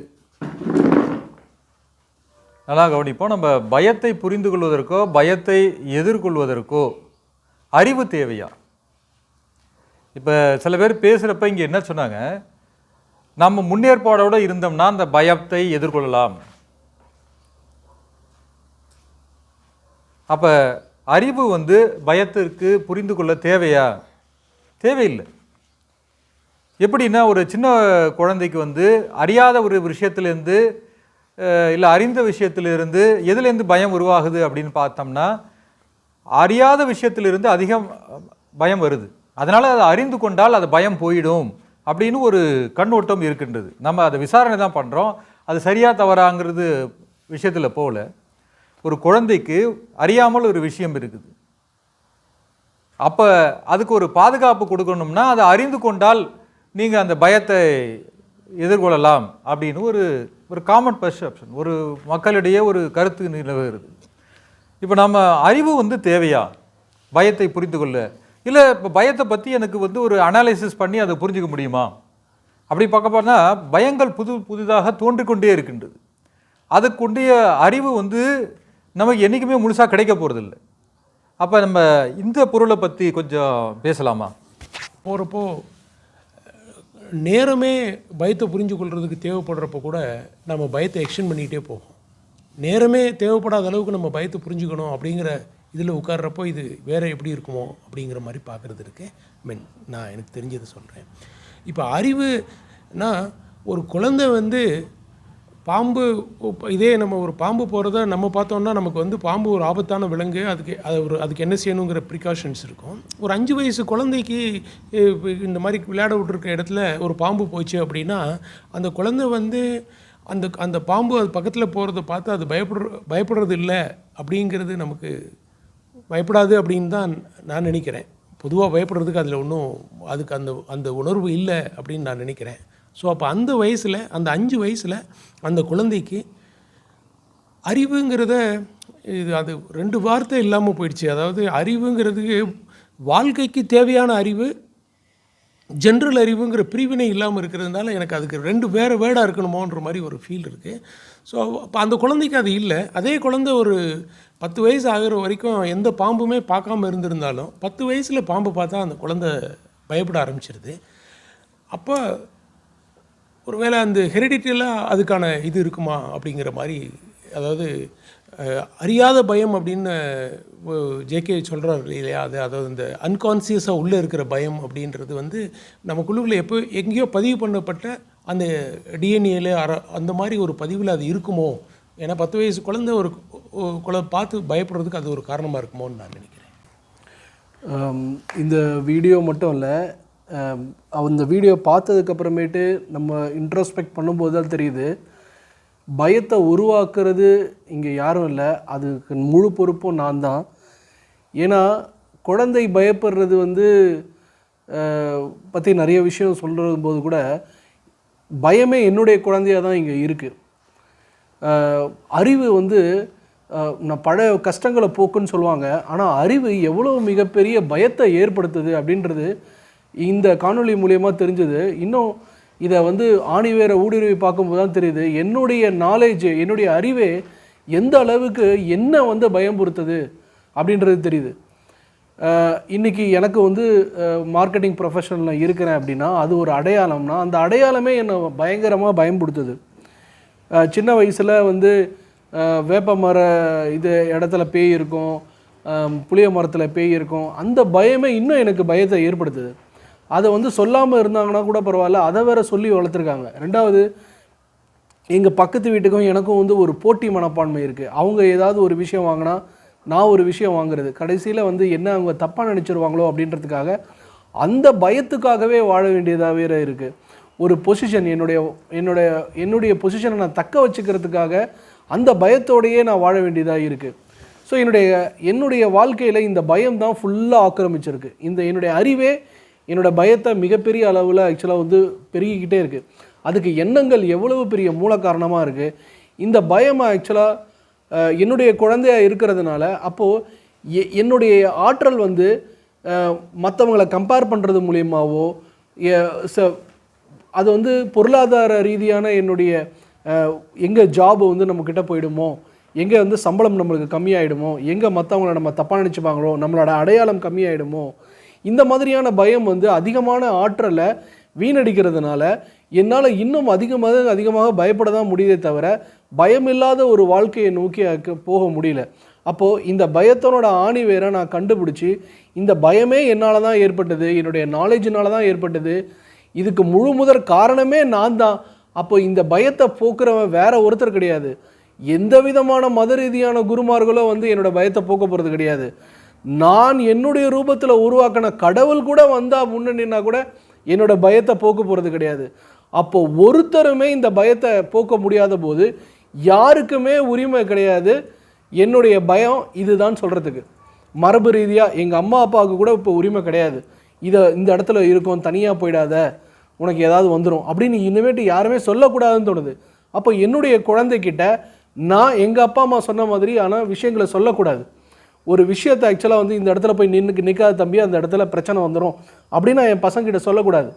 நல்லா கவனிப்போம், நம்ம பயத்தை புரிந்து கொள்வதற்கோ பயத்தை எதிர்கொள்வதற்கோ அறிவு தேவையா? இப்போ சில பேர் பேசுகிறப்ப இங்கே என்ன சொன்னாங்க, நம்ம முன்னேற்பாடோடு இருந்தோம்னா அந்த பயத்தை எதிர்கொள்ளலாம். அப்போ அறிவு வந்து பயத்திற்கு புரிந்து கொள்ள தேவையா? தேவையில்லை. எப்படின்னா ஒரு சின்ன குழந்தைக்கு வந்து அறியாத ஒரு விஷயத்துலேருந்து இல்லை அறிந்த விஷயத்திலிருந்து எதுலேருந்து பயம் உருவாகுது அப்படின்னு பார்த்தோம்னா அறியாத விஷயத்திலிருந்து அதிகம் பயம் வருது. அதனால் அதை அறிந்து கொண்டால் அது பயம் போயிடும் அப்படின்னு ஒரு கண்ணோட்டம் இருக்கின்றது. நம்ம அதை விசாரணை தான் பண்ணுறோம். அது சரியா தவறாங்கிறது விஷயத்தில் போகல. ஒரு குழந்தைக்கு அறியாமல் ஒரு விஷயம் இருக்குது. அப்போ அதுக்கு ஒரு பாதுகாப்பு கொடுக்கணும்னா அதை அறிந்து கொண்டால் நீங்கள் அந்த பயத்தை எதிர்கொள்ளலாம் அப்படின்னு ஒரு காமன் பர்செப்ஷன், ஒரு மக்களிடையே ஒரு கருத்து நிலவுகிறது. இப்போ நம்ம அறிவு தேவையா பயத்தை புரிந்து கொள்ள? இல்லை இப்போ பயத்தை பற்றி எனக்கு ஒரு அனாலிசிஸ் பண்ணி அதை புரிஞ்சுக்க முடியுமா? அப்படி பார்க்க போனால் பயங்கள் புதிதாக தோன்றிக்கொண்டே இருக்கின்றது. அதுக்குண்டிய அறிவு நமக்கு என்றைக்குமே முழுசாக கிடைக்க போகிறதில்ல. அப்போ நம்ம இந்த பொருளை பற்றி கொஞ்சம் பேசலாமா? போகிறப்போ நேரமே பயத்தை புரிஞ்சு கொள்றதுக்கு தேவைப்படுறப்போ கூட நம்ம பயத்தை எக்ஸ்டெண்ட் பண்ணிக்கிட்டே போகும். நேரமே தேவைப்படாத அளவுக்கு நம்ம பயத்தை புரிஞ்சுக்கணும் அப்படிங்கிற இதில் உட்கார்றப்போ இது வேறு எப்படி இருக்குமோ அப்படிங்கிற மாதிரி பார்க்குறது இருக்குது. நான் எனக்கு தெரிஞ்சதை சொல்கிறேன். இப்போ அறிவுனா ஒரு குழந்தை பாம்பு, இதே நம்ம ஒரு பாம்பு போகிறத நம்ம பார்த்தோம்னா நமக்கு பாம்பு ஒரு ஆபத்தான விலங்கு, அதுக்கு என்ன செய்யணுங்கிற ப்ரிகாஷன்ஸ் இருக்கும். ஒரு 5 வயசு குழந்தைக்கு இந்த மாதிரி விளையாட விட்டுருக்க இடத்துல ஒரு பாம்பு போச்சு அப்படின்னா அந்த குழந்தை அந்த பாம்பு அது பக்கத்தில் போகிறத பார்த்து அது பயப்படுறது இல்லை அப்படிங்கிறது நமக்கு பயப்படாது அப்படின்னு தான் நான் நினைக்கிறேன். பொதுவாக பயப்படுறதுக்கு அதில் ஒன்றும் அதுக்கு அந்த உணர்வு இல்லை அப்படின்னு நான் நினைக்கிறேன். ஸோ அப்போ அந்த வயசில், அந்த 5 வயசில் அந்த குழந்தைக்கு அறிவுங்கிறத அது 2 வார்த்தை இல்லாமல் போயிடுச்சு. அதாவது அறிவுங்கிறதுக்கு வாழ்க்கைக்கு தேவையான அறிவு, ஜென்ரல் அறிவுங்கிற பிரிவினை இல்லாமல் இருக்கிறதுனால எனக்கு அதுக்கு 2 வேறு வேர்டாக இருக்கணுமோன்ற மாதிரி ஒரு ஃபீல் இருக்குது. ஸோ அப்போ அந்த குழந்தைக்கு அது இல்லை. அதே குழந்தை ஒரு 10 வயசு ஆகிற வரைக்கும் எந்த பாம்புமே பார்க்காம இருந்திருந்தாலும் 10 வயசில் பாம்பு பார்த்தா அந்த குழந்தை பயப்பட ஆரம்பிச்சிருது. அப்போ ஒருவேளை அந்த ஹெரிடிட்டியெல்லாம் அதுக்கான இது இருக்குமா அப்படிங்கிற மாதிரி, அதாவது அறியாத பயம் அப்படின்னு ஜேகே சொல்கிறார் இல்லையா, அதாவது இந்த அன்கான்சியஸாக உள்ளே இருக்கிற பயம் அப்படின்றது நமக்குள்ளுக்குள்ளே எங்கேயோ பதிவு பண்ணப்பட்ட அந்த டிஎன்ஏல அந்த மாதிரி ஒரு பதிவில் அது இருக்குமோ? ஏன்னா 10 வயசு குழந்தை ஒரு பார்த்து பயப்படுறதுக்கு அது ஒரு காரணமாக இருக்குமோன்னு நான் நினைக்கிறேன். இந்த வீடியோ மட்டும் இல்லை, அந்த வீடியோ பார்த்ததுக்கப்புறமேட்டு நம்ம இன்ட்ரோஸ்பெக்ட் பண்ணும்போது தான் தெரியுது, பயத்தை உருவாக்குறது இங்கே யாரும் இல்லை, அதுக்கு முழு பொறுப்பும் நான் தான். ஏன்னா குழந்தை பயப்படுறது பற்றி நிறைய விஷயம் சொல்கிற போது கூட பயமே என்னுடைய குழந்தையாக தான் இங்கே இருக்குது. அறிவு நான் பழைய கஷ்டங்களை போக்குன்னு சொல்லுவாங்க, ஆனால் அறிவு எவ்வளோ மிகப்பெரிய பயத்தை ஏற்படுத்துது அப்படின்றது இந்த காணொளி மூலியமாக தெரிஞ்சது. இன்னும் இதை ஆணி வேற ஊடுருவி பார்க்கும்போது தான் தெரியுது, என்னுடைய நாலேஜ், என்னுடைய அறிவே எந்த அளவுக்கு என்ன பயம்புறுத்துது அப்படின்றது தெரியுது. இன்றைக்கி எனக்கு மார்க்கெட்டிங் ப்ரொஃபஷனில் இருக்கிறேன் அப்படின்னா அது ஒரு அடையாளம்னா அந்த அடையாளமே என்னை பயங்கரமாக பயம்படுத்துது. சின்ன வயசில் வேப்ப மர இடத்துல பேய் இருக்கும், புளிய மரத்தில் பேய் இருக்கும், அந்த பயமே இன்னும் எனக்கு பயத்தை ஏற்படுத்துது. அதை சொல்லாமல் இருந்தாங்கன்னா கூட பரவாயில்ல, அதை வேற சொல்லி வளர்த்துருக்காங்க. ரெண்டாவது, எங்கள் பக்கத்து வீட்டுக்கும் எனக்கும் ஒரு போட்டி மனப்பான்மை இருக்குது. அவங்க ஏதாவது ஒரு விஷயம் வாங்கினா நான் ஒரு விஷயம் வாங்குறது, கடைசியில் என்ன அவங்க தப்பாக நினச்சிருவாங்களோ அப்படின்றதுக்காக அந்த பயத்துக்காகவே வாழ வேண்டியதாக வேற இருக்குது. ஒரு பொசிஷன், என்னுடைய பொசிஷனை நான் தக்க வச்சுக்கிறதுக்காக அந்த பயத்தோடையே நான் வாழ வேண்டியதாக இருக்குது. ஸோ என்னுடைய வாழ்க்கையில் இந்த பயம் தான் ஃபுல்லாக ஆக்கிரமிச்சிருக்கு. என்னுடைய அறிவே என்னோடய பயத்தை மிகப்பெரிய அளவில் ஆக்சுவலாக பெருகிக்கிட்டே இருக்குது. அதுக்கு எண்ணங்கள் எவ்வளவு பெரிய மூல காரணமாக இருக்குது. இந்த பயம் ஆக்சுவலாக என்னுடைய குழந்தையாக இருக்கிறதுனால அப்போது என்னுடைய ஆற்றல் மற்றவங்களை கம்பேர் பண்ணுறது மூலியமாகவோ அது பொருளாதார ரீதியான என்னுடைய எங்கே ஜாபு நம்மக்கிட்ட போயிடுமோ, எங்கே சம்பளம் நம்மளுக்கு கம்மியாயிடுமோ, எங்கே மற்றவங்கள நம்ம தப்பாக நினச்சிப்பாங்களோ, நம்மளோட அடையாளம் கம்மியாயிடுமோ, இந்த மாதிரியான பயம் அதிகமான ஆற்றலை வீணடிக்கிறதுனால என்னால் இன்னும் அதிகமாக பயப்பட தான் முடியுதே தவிர பயமில்லாத ஒரு வாழ்க்கையை நோக்கி போக முடியல. அப்போது இந்த பயத்தனோட ஆணி வேற நான் கண்டுபிடிச்சி, இந்த பயமே என்னால் தான் ஏற்பட்டது, என்னுடைய நாலேஜினால தான் ஏற்பட்டது, இதுக்கு முழு முதற் காரணமே நான் தான். அப்போ இந்த பயத்தை போக்குறவன் வேற ஒருத்தர் கிடையாது. எந்த விதமான மத ரீதியான குருமார்களோ என்னோட பயத்தை போக்க போகிறது கிடையாது. நான் என்னுடைய ரூபத்தில் உருவாக்கின கடவுள் கூட வந்தால் முன்னணின்னா கூட என்னோட பயத்தை போக்க போகிறது கிடையாது. அப்போ ஒருத்தருமே இந்த பயத்தை போக்க முடியாத போது யாருக்குமே உரிமை கிடையாது என்னுடைய பயம் இதுதான் சொல்கிறதுக்கு. மரபு ரீதியாக எங்கள் அம்மா அப்பாவுக்கு கூட இப்போ உரிமை கிடையாது, இந்த இடத்துல இருக்கும், தனியாக போயிடாத, உனக்கு ஏதாவது வந்துடும் அப்படின்னு இனிமேட்டு யாருமே சொல்லக்கூடாதுன்னு தோணுது. அப்போ என்னுடைய குழந்தைகிட்ட நான் எங்கள் அப்பா அம்மா சொன்ன மாதிரி ஆனால் விஷயங்களை சொல்லக்கூடாது. ஒரு விஷயத்தை ஆக்சுவலாக வந்து இந்த இடத்துல போய் நிற்காத தம்பி, அந்த இடத்துல பிரச்சனை வந்துடும் அப்படின்னு நான் என் பசங்கிட்ட சொல்லக்கூடாது.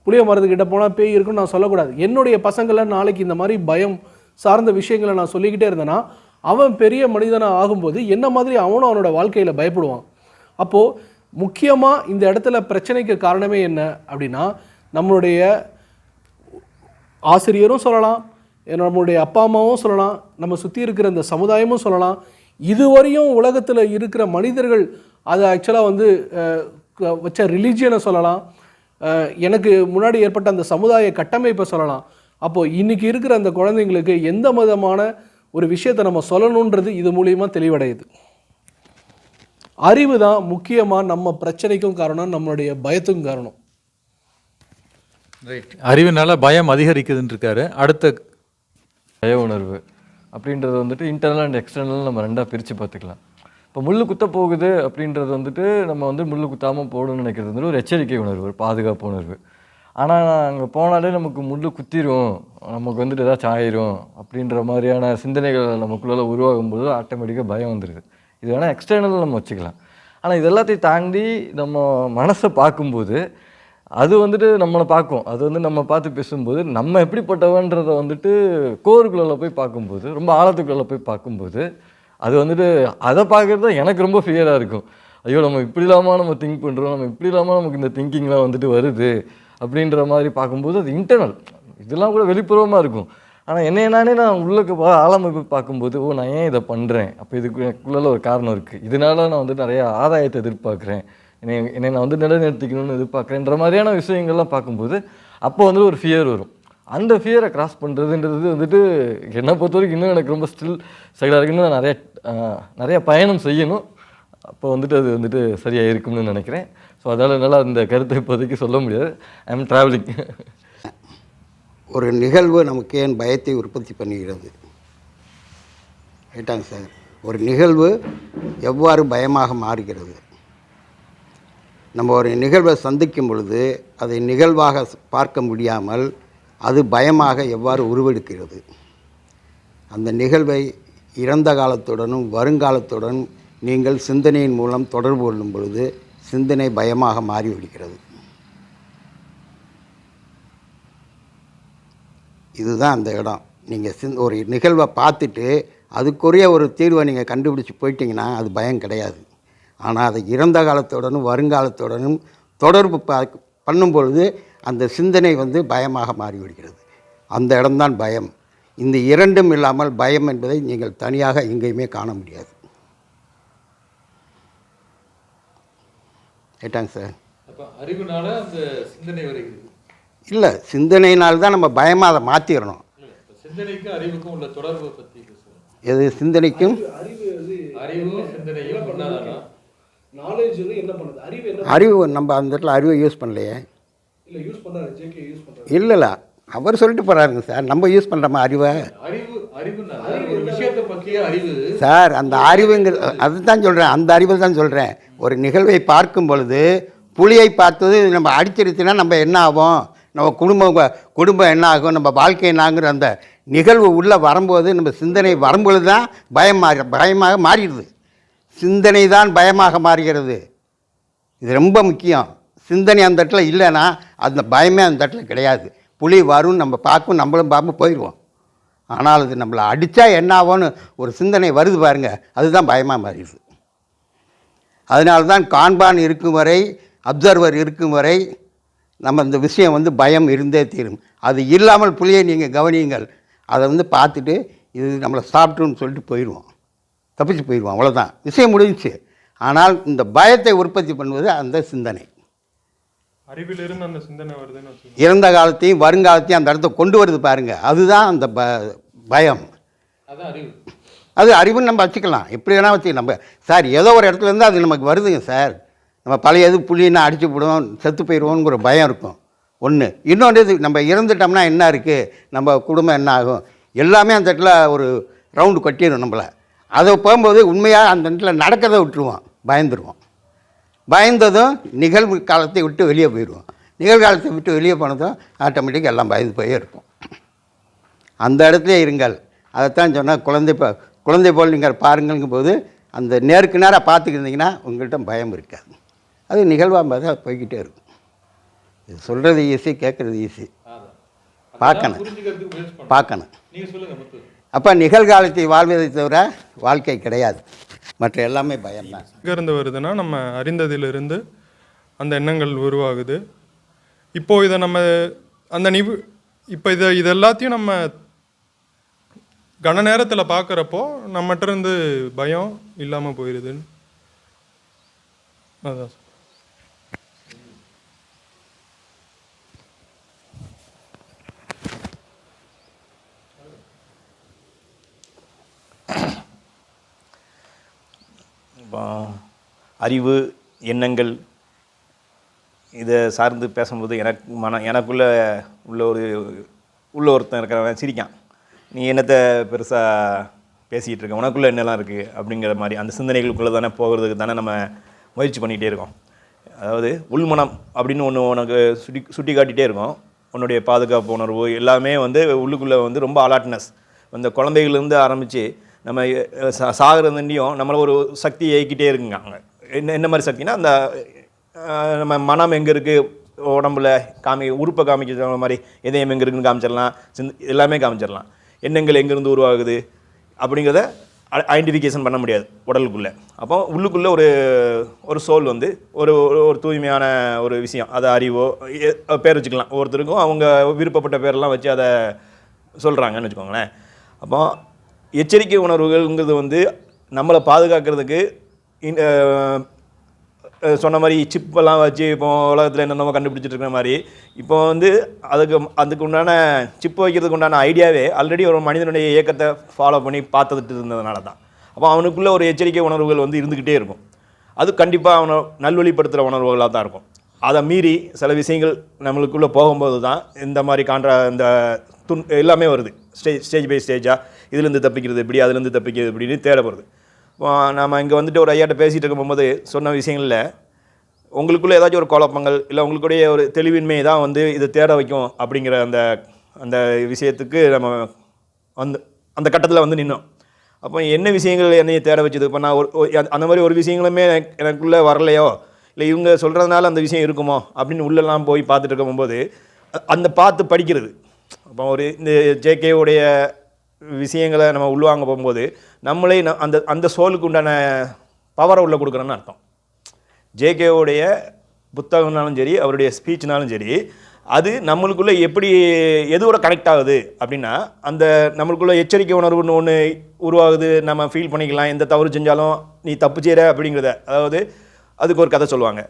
புளிய மரத்துக்கிட்ட போனால் பேய் இருக்குன்னு நான் சொல்லக்கூடாது. என்னுடைய பசங்களை நாளைக்கு இந்த மாதிரி பயம் சார்ந்த விஷயங்களை நான் சொல்லிக்கிட்டே இருந்தேன்னா அவன் பெரிய மனிதனாக ஆகும்போது என்ன மாதிரி அவனும் அவனோட வாழ்க்கையில் பயப்படுவான். அப்போது முக்கியமாக இந்த இடத்துல பிரச்சனைக்கு காரணமே என்ன அப்படின்னா, நம்மளுடைய ஆசிரியரும் சொல்லலாம், நம்மளுடைய அப்பா அம்மாவும் சொல்லலாம், நம்ம சுற்றி இருக்கிற இந்த சமுதாயமும் சொல்லலாம், இதுவரையும் உலகத்தில் இருக்கிற மனிதர்கள் அதை ஆக்சுவலாக வந்து வச்ச ரிலீஜியனை சொல்லலாம், எனக்கு முன்னாடி ஏற்பட்ட அந்த சமுதாய கட்டமைப்பை சொல்லலாம். அப்போது இன்றைக்கி இருக்கிற அந்த குழந்தைங்களுக்கு எந்த விதமான ஒரு விஷயத்தை நம்ம சொல்லணுன்றது இது மூலியமாக தெளிவடையுது. அறிவு தான் முக்கியமாக நம்ம பிரச்சனைக்கும் காரணம், நம்மளுடைய பயத்துக்கும் காரணம். ரைட், அறிவுனால பயம் அதிகரிக்குதுன்னு இருக்காரு. அடுத்த பய உணர்வு அப்படின்றது வந்துட்டு இன்டர்னல் அண்ட் எக்ஸ்டர்னல் நம்ம ரெண்டாக பிரித்து பார்த்துக்கலாம். இப்போ முள் குத்த போகுது அப்படின்றது வந்துட்டு நம்ம வந்து முள் குத்தாமல் போகணும்னு நினைக்கிறது வந்துட்டு ஒரு எச்சரிக்கை உணர்வு, ஒரு பாதுகாப்பு உணர்வு. ஆனால் அங்கே போனாலே நமக்கு முள் குத்திரும், நமக்கு வந்துட்டு ஏதாச்சும் ஆயிரும் அப்படின்ற மாதிரியான சிந்தனைகள் நமக்குள்ளே உருவாகும்போது ஆட்டோமேட்டிக்காக பயம் வந்துடுது. இது வேணால் எக்ஸ்டர்னல் நம்ம வச்சுக்கலாம். ஆனால் இது எல்லாத்தையும் தாண்டி நம்ம மனசை பார்க்கும்போது அது வந்துட்டு நம்மளை பார்க்கும். அது வந்து நம்ம பார்த்து பேசும்போது நம்ம எப்படிப்பட்டவன்றதை வந்துட்டு கோருக்குள்ளே போய் பார்க்கும்போது, ரொம்ப ஆழத்துக்குள்ளே போய் பார்க்கும்போது அது வந்துட்டு அதை பார்க்குறது தான் எனக்கு ரொம்ப ஃபியராக இருக்கும். ஐயோ நம்ம இப்படி இல்லாமல் நம்ம திங்க் பண்ணுறோம், நம்ம இப்படி இல்லாமல் நமக்கு இந்த திங்கிங்லாம் வந்துட்டு வருது அப்படின்ற மாதிரி பார்க்கும்போது அது இன்டர்னல். இதெல்லாம் கூட வெளிப்புறமாக இருக்கும். ஆனால் என்னையே நான் உள்ளுக்கு ஆழமாக போய் பார்க்கும்போது, ஓ நான் ஏன் இதை பண்ணுறேன், அப்போ இதுக்குள்ளே ஒரு காரணம் இருக்குது, இதனால நான் வந்து நிறையா ஆதாயத்தை எதிர்பார்க்குறேன், என்னை நான் வந்து நிலைநிறுத்திக்கணும்னு எதிர்பார்க்குறேன்ற மாதிரியான விஷயங்கள்லாம் பார்க்கும்போது அப்போ வந்து ஒரு ஃபியர் வரும். அந்த ஃபியரை கிராஸ் பண்ணுறதுன்றது வந்துட்டு என்னை பொறுத்த வரைக்கும் இன்னும் எனக்கு ரொம்ப ஸ்டில் சைடாக இருக்குன்னு நான் நிறைய பயணம் செய்யணும். அப்போ வந்துட்டு அது வந்துட்டு சரியாக இருக்கும்னு நினைக்கிறேன். ஸோ அதனால் என்னால் அந்த கருத்தை இப்போதைக்கு சொல்ல முடியாது. I am travelling. ஒரு நிகழ்வு நமக்கு ஏன் பயத்தை உற்பத்தி பண்ணுகிறது? ரைட்டாங்க சார். ஒரு நிகழ்வு எவ்வாறு பயமாக மாறுகிறது? நம்ம ஒரு நிகழ்வை சந்திக்கும் பொழுது அதை நிகழ்வாக பார்க்க முடியாமல் அது பயமாக எவ்வாறு உருவெடுக்கிறது? அந்த நிகழ்வை இறந்த காலத்துடனும் வருங்காலத்துடன் நீங்கள் சிந்தனையின் மூலம் தொடர்பு கொள்ளும் பொழுது சிந்தனை பயமாக மாறிவிடுகிறது. இதுதான் அந்த இடம். நீங்கள் ஒரு நிகழ்வை பார்த்துட்டு அதுக்குரிய ஒரு தீர்வை நீங்கள் கண்டுபிடிச்சி போயிட்டீங்கன்னா அது பயம் கிடையாது. ஆனால் அதை இறந்த காலத்துடனும் வருங்காலத்துடனும் தொடர்பு பண்ணும் பொழுது அந்த சிந்தனை வந்து பயமாக மாறிவிடுகிறது. அந்த இடம்தான் பயம். இந்த இரண்டும் இல்லாமல் பயம் என்பதை நீங்கள் தனியாக எங்கேயுமே காண முடியாது. கேட்டாங்க சார். அறிவுனால அந்த சிந்தனை வருகிறது இல்லை, சிந்தனையினால்தான் நம்ம பயமாக அதை மாற்றிடணும். சிந்தனைக்கும் அறிவுக்கும் உள்ள தொடர்பை பற்றி எது? சிந்தனைக்கும் அறிவு நம்ம அந்த இடத்துல அறிவை யூஸ் பண்ணலையே. இல்லை அவர் சொல்லிட்டு போகிறாருங்க சார், நம்ம யூஸ் பண்ணுறோமா அறிவை? சார் அந்த அறிவுங்கிற அதுதான் சொல்கிறேன், அந்த அறிவை தான் சொல்கிறேன். ஒரு நிகழ்வை பார்க்கும் பொழுது புலியை பார்த்தது நம்ம அடிச்சிருச்சுன்னா நம்ம என்ன ஆகும், நம்ம குடும்பம் என்ன ஆகும், நம்ம வாழ்க்கை என்னாங்கிற அந்த நிகழ்வு உள்ளே வரும்போது நம்ம சிந்தனை வரும்பொழுது தான் பயமாக மாறிடுது. சிந்தனை தான் பயமாக மாறுகிறது. இது ரொம்ப முக்கியம். சிந்தனை அந்த இடத்துல இல்லைன்னா அந்த பயமே அந்த இடத்துல கிடையாது. புலி வரும், நம்ம பார்க்கும், நம்மளும் பார்ப்போம், போயிடுவோம். ஆனால் அது நம்மளை அடித்தா என்ன ஆகும்னு ஒரு சிந்தனை வருது பாருங்கள், அதுதான் பயமாக மாறிடுது. அதனால தான் காண்பான் இருக்கும் வரை, அப்சர்வர் இருக்கும் வரை நம்ம இந்த விஷயம் வந்து பயம் இருந்தே தீரும். அது இல்லாமல் புலியை நீங்கள் கவனியுங்கள், அதை வந்து பார்த்துட்டு இது நம்மளை சாப்பிட்டுன்னு சொல்லிட்டு போயிடுவோம், தப்பிச்சு போயிடுவோம், அவ்வளோதான், விஷயம் முடிஞ்சிச்சு. ஆனால் இந்த பயத்தை உற்பத்தி பண்ணுவது அந்த சிந்தனை. அறிவிலிருந்து அந்த சிந்தனை வருதுன்னு இறந்த காலத்தையும் வருங்காலத்தையும் அந்த இடத்த கொண்டு வருது பாருங்கள், அதுதான் அந்த பயம். அதான் அறிவு. அது அறிவுன்னு நம்ம வச்சுக்கலாம், எப்படி வேணால் வச்சுக்கலாம். நம்ம சார் ஏதோ ஒரு இடத்துலேருந்து அது நமக்கு வருதுங்க சார். நம்ம பழைய எது புள்ளின்னா அடிச்சு போடுவோம், செத்து போயிடுவோங்கிற பயம் இருக்கும் ஒன்று. இன்னொன்று இது நம்ம இறந்துட்டோம்னா என்ன இருக்குது, நம்ம குடும்பம் என்ன ஆகும், எல்லாமே அந்த இடத்துல ஒரு ரவுண்டு கட்டிடும் நம்மளை. அதை போகும்போது உண்மையாக அந்த இடத்துல நடக்கிறத விட்டுருவோம், பயந்துருவோம். பயந்ததும் நிகழ்வு காலத்தை விட்டு வெளியே போயிடுவோம். நிகழ்காலத்தை விட்டு வெளியே போனதும் ஆட்டோமேட்டிக்காக எல்லாம் பயந்து போயே இருக்கும். அந்த இடத்துல இருங்கள். அதைத்தான் சொன்னால் குழந்தை போல் நீங்கள் பாருங்கும் போது அந்த நேருக்கு நேராக பார்த்துக்கிட்டிங்கன்னா உங்கள்கிட்ட பயம் இருக்காது. அது நிகழ்வாக பார்த்தா போய்கிட்டே இருக்கும். இது சொல்கிறது ஈஸி, கேட்குறது ஈஸி. பார்க்கணும். அப்போ நிகழ்காலத்தை வாழ்வதை தவிர வாழ்க்கை கிடையாது, மற்ற எல்லாமே பயம்தான். எங்கேருந்து வருதுன்னா நம்ம அறிந்ததிலிருந்து அந்த எண்ணங்கள் உருவாகுது. இப்போது இதை நம்ம அந்த இப்போ இது எல்லாத்தையும் நம்ம கன நேரத்தில் பார்க்குறப்போ நம்மகிட்ட இருந்து பயம் இல்லாமல் போயிடுதுன்னு அதான். அறிவு, எண்ணங்கள் இதை சார்ந்து பேசும்போது எனக்குள்ளே உள்ள ஒருத்தன் இருக்கிறவன் சிரிக்கான். நீ என்னத்தை பெருசாக பேசிகிட்டு இருக்க, உனக்குள்ளே என்னெல்லாம் இருக்குது அப்படிங்கிற மாதிரி அந்த சிந்தனைகளுக்குள்ளே தானே போகிறதுக்கு தானே நம்ம முயற்சி பண்ணிக்கிட்டே இருக்கோம். அதாவது உள்மனம் அப்படின்னு ஒன்று உனக்கு சுட்டி காட்டிகிட்டே இருக்கோம். உன்னுடைய பாதுகாப்பு உணர்வு எல்லாமே உள்ளுக்குள்ளே ரொம்ப அலாட்னஸ். அந்த குழந்தைகள்லேருந்து ஆரம்பித்து நம்ம சாகிறதுண்டியும் நம்மளை ஒரு சக்தி இயக்கிட்டே இருக்குங்க. அங்கே என்ன மாதிரி சக்தினா, அந்த நம்ம மனம் எங்கே இருக்குது உடம்புல உறுப்பை காமிக்கிற மாதிரி இதயம் எங்கே இருக்குன்னு காமிச்சிடலாம், எல்லாமே காமிச்சிடலாம். எண்ணங்கள் எங்கேருந்து உருவாகுது அப்படிங்கிறத ஐடென்டிஃபிகேஷன் பண்ண முடியாது உடலுக்குள்ளே. அப்போ உள்ளுக்குள்ளே ஒரு சோல் ஒரு ஒரு தூய்மையான ஒரு விஷயம், அதை அறிவோ பேர் வச்சுக்கலாம். ஒவ்வொருத்தருக்கும் அவங்க விருப்பப்பட்ட பேரெல்லாம் வச்சு அதை சொல்கிறாங்கன்னு வச்சுக்கோங்களேன். அப்போ எச்சரிக்கை உணர்வுகள்ங்கிறது நம்மளை பாதுகாக்கிறதுக்கு சொன்ன மாதிரி சிப்பெல்லாம் வச்சு இப்போ உலகத்தில் என்னென்னமோ கண்டுபிடிச்சிட்டு இருக்கிற மாதிரி இப்போ அதுக்கு உண்டான சிப்பு வைக்கிறதுக்கு உண்டான ஐடியாவே ஆல்ரெடி ஒரு மனிதனுடைய இயக்கத்தை ஃபாலோ பண்ணி பார்த்துட்டு இருந்ததுனால தான். அப்போ அவனுக்குள்ளே ஒரு எச்சரிக்கை உணர்வுகள் இருந்துக்கிட்டே இருக்கும். அது கண்டிப்பாக அவனை நல்வழிப்படுத்துகிற உணர்வுகளாக தான் இருக்கும். அதை மீறி சில விஷயங்கள் நம்மளுக்குள்ளே போகும்போது தான் இந்த மாதிரி இந்த எல்லாமே வருது. ஸ்டேஜ் பை ஸ்டேஜாக இதுலேருந்து தப்பிக்கிறது எப்படி, அதுலேருந்து தப்பிக்கிறது எப்படின்னு தேடப்படுது. நம்ம இங்கே ஒரு ஐயாட்ட பேசிகிட்டு இருக்கும்போது சொன்ன விஷயங்களில் உங்களுக்குள்ளே ஏதாச்சும் ஒரு குழப்பங்கள் இல்லை உங்களுக்குடைய ஒரு தெளிவின்மை தான் இதை தேட வைக்கும் அப்படிங்கிற அந்த விஷயத்துக்கு நம்ம அந்த கட்டத்தில் நின்னோம். அப்போ என்ன விஷயங்கள் என்னையை தேட வச்சுது, இப்போ நான் அந்த மாதிரி ஒரு விஷயங்களுமே எனக்குள்ளே வரலையோ இல்லை இவங்க சொல்கிறதுனால அந்த விஷயம் இருக்குமோ அப்படின்னு உள்ளெல்லாம் போய் பார்த்துட்டு இருக்கும்போது அந்த பார்த்து படிக்கிறது. அப்போ இந்த ஜேகேவுடைய விஷயங்களை நம்ம உள்வாங்க போகும்போது நம்மளே அந்த சோலுக்கு உண்டான பவரை உள்ள கொடுக்குறோன்னு அர்த்தம். ஜேகேவுடைய புத்தகம்னாலும் சரி, அவருடைய ஸ்பீச்னாலும் சரி, அது நம்மளுக்குள்ளே எப்படி எதுவோட கனெக்ட் ஆகுது அப்படின்னா, அந்த நம்மளுக்குள்ளே எச்சரிக்கை உணர்வுன்னு ஒன்று உருவாகுது. நம்ம ஃபீல் பண்ணிக்கலாம், எந்த தவறு செஞ்சாலும் நீ தப்பு செய்கிற அப்படிங்கிறத. அதாவது அதுக்கு ஒரு கதை சொல்லுவாங்க.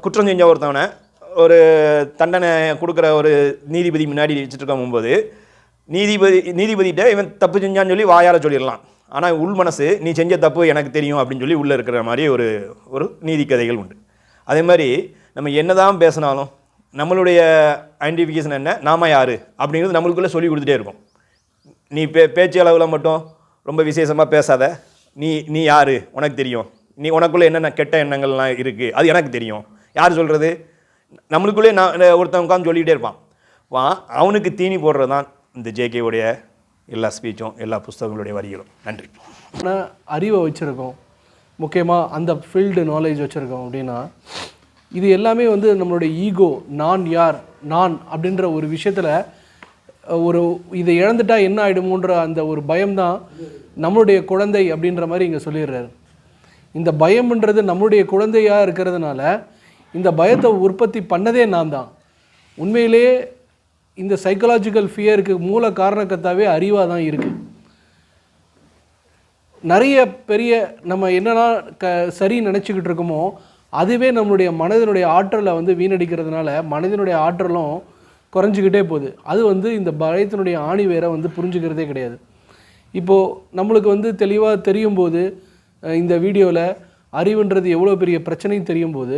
குற்றம் செஞ்ச ஒருத்தவனை ஒரு தண்டனை கொடுக்குற ஒரு நீதிபதி முன்னாடி வச்சுட்டு இருக்கும்போது நீதிபதிகிட்ட இவன் தப்பு செஞ்சான்னு சொல்லி வாயால் சொல்லிடலாம். ஆனால் உள் மனசு நீ செஞ்ச தப்பு எனக்கு தெரியும் அப்படின்னு சொல்லி உள்ளே இருக்கிற மாதிரி ஒரு நீதி கதைகள் உண்டு. அதே மாதிரி நம்ம என்ன தான் பேசினாலும் நம்மளுடைய ஐடென்டிஃபிகேஷன் என்ன, நாம யார் அப்படிங்கிறது நம்மளுக்குள்ளே சொல்லி கொடுத்துட்டே இருக்கும். நீ பேச்சு அளவில் மட்டும் ரொம்ப விசேஷமாக பேசாத, நீ யார் உனக்கு தெரியும், நீ உனக்குள்ளே என்னென்ன கெட்ட எண்ணங்கள்லாம் இருக்குது அது எனக்கு தெரியும். யார் சொல்கிறது? நம்மளுக்குள்ளே ஒருத்தன் உட்காந்து சொல்லிக்கிட்டே இருப்பான். அவனுக்கு தீனி போடுறது தான் இந்த ஜேகேவுடைய எல்லா ஸ்பீச்சும் எல்லா புஸ்தகங்களுடைய வரிகளும். நன்றி. ஆனால் அறிவை வச்சுருக்கோம், முக்கியமாக அந்த ஃபீல்டு நாலேஜ் வச்சுருக்கோம் அப்படின்னா இது எல்லாமே நம்மளுடைய ஈகோ, நான் யார், நான் அப்படின்ற ஒரு விஷயத்தில் இதை இழந்துட்டா என்ன ஆகிடுமோன்ற அந்த ஒரு பயம்தான் நம்மளுடைய குழந்தை அப்படின்ற மாதிரி இங்கே சொல்லிடுறாரு. இந்த பயம்ன்றது நம்மளுடைய குழந்தையாக இருக்கிறதுனால இந்த பயத்தை உற்பத்தி பண்ணதே நான் தான். உண்மையிலே இந்த சைக்கலாஜிக்கல் ஃபியருக்கு மூல காரணக்கத்தாவே அறிவாக தான் இருக்குது. நிறைய பெரிய நம்ம என்னென்னா சரி நினச்சிக்கிட்டு இருக்கோமோ அதுவே நம்மளுடைய மனதினுடைய ஆற்றலை வீணடிக்கிறதுனால மனதினுடைய ஆற்றலும் குறைஞ்சிக்கிட்டே போகுது. அது இந்த பயத்தினுடைய ஆணி வேற புரிஞ்சுக்கிறதே கிடையாது. இப்போது நம்மளுக்கு வந்து தெளிவாக தெரியும் போது இந்த வீடியோவில் அறிவுன்றது எவ்வளோ பெரிய பிரச்சனையும் தெரியும் போது,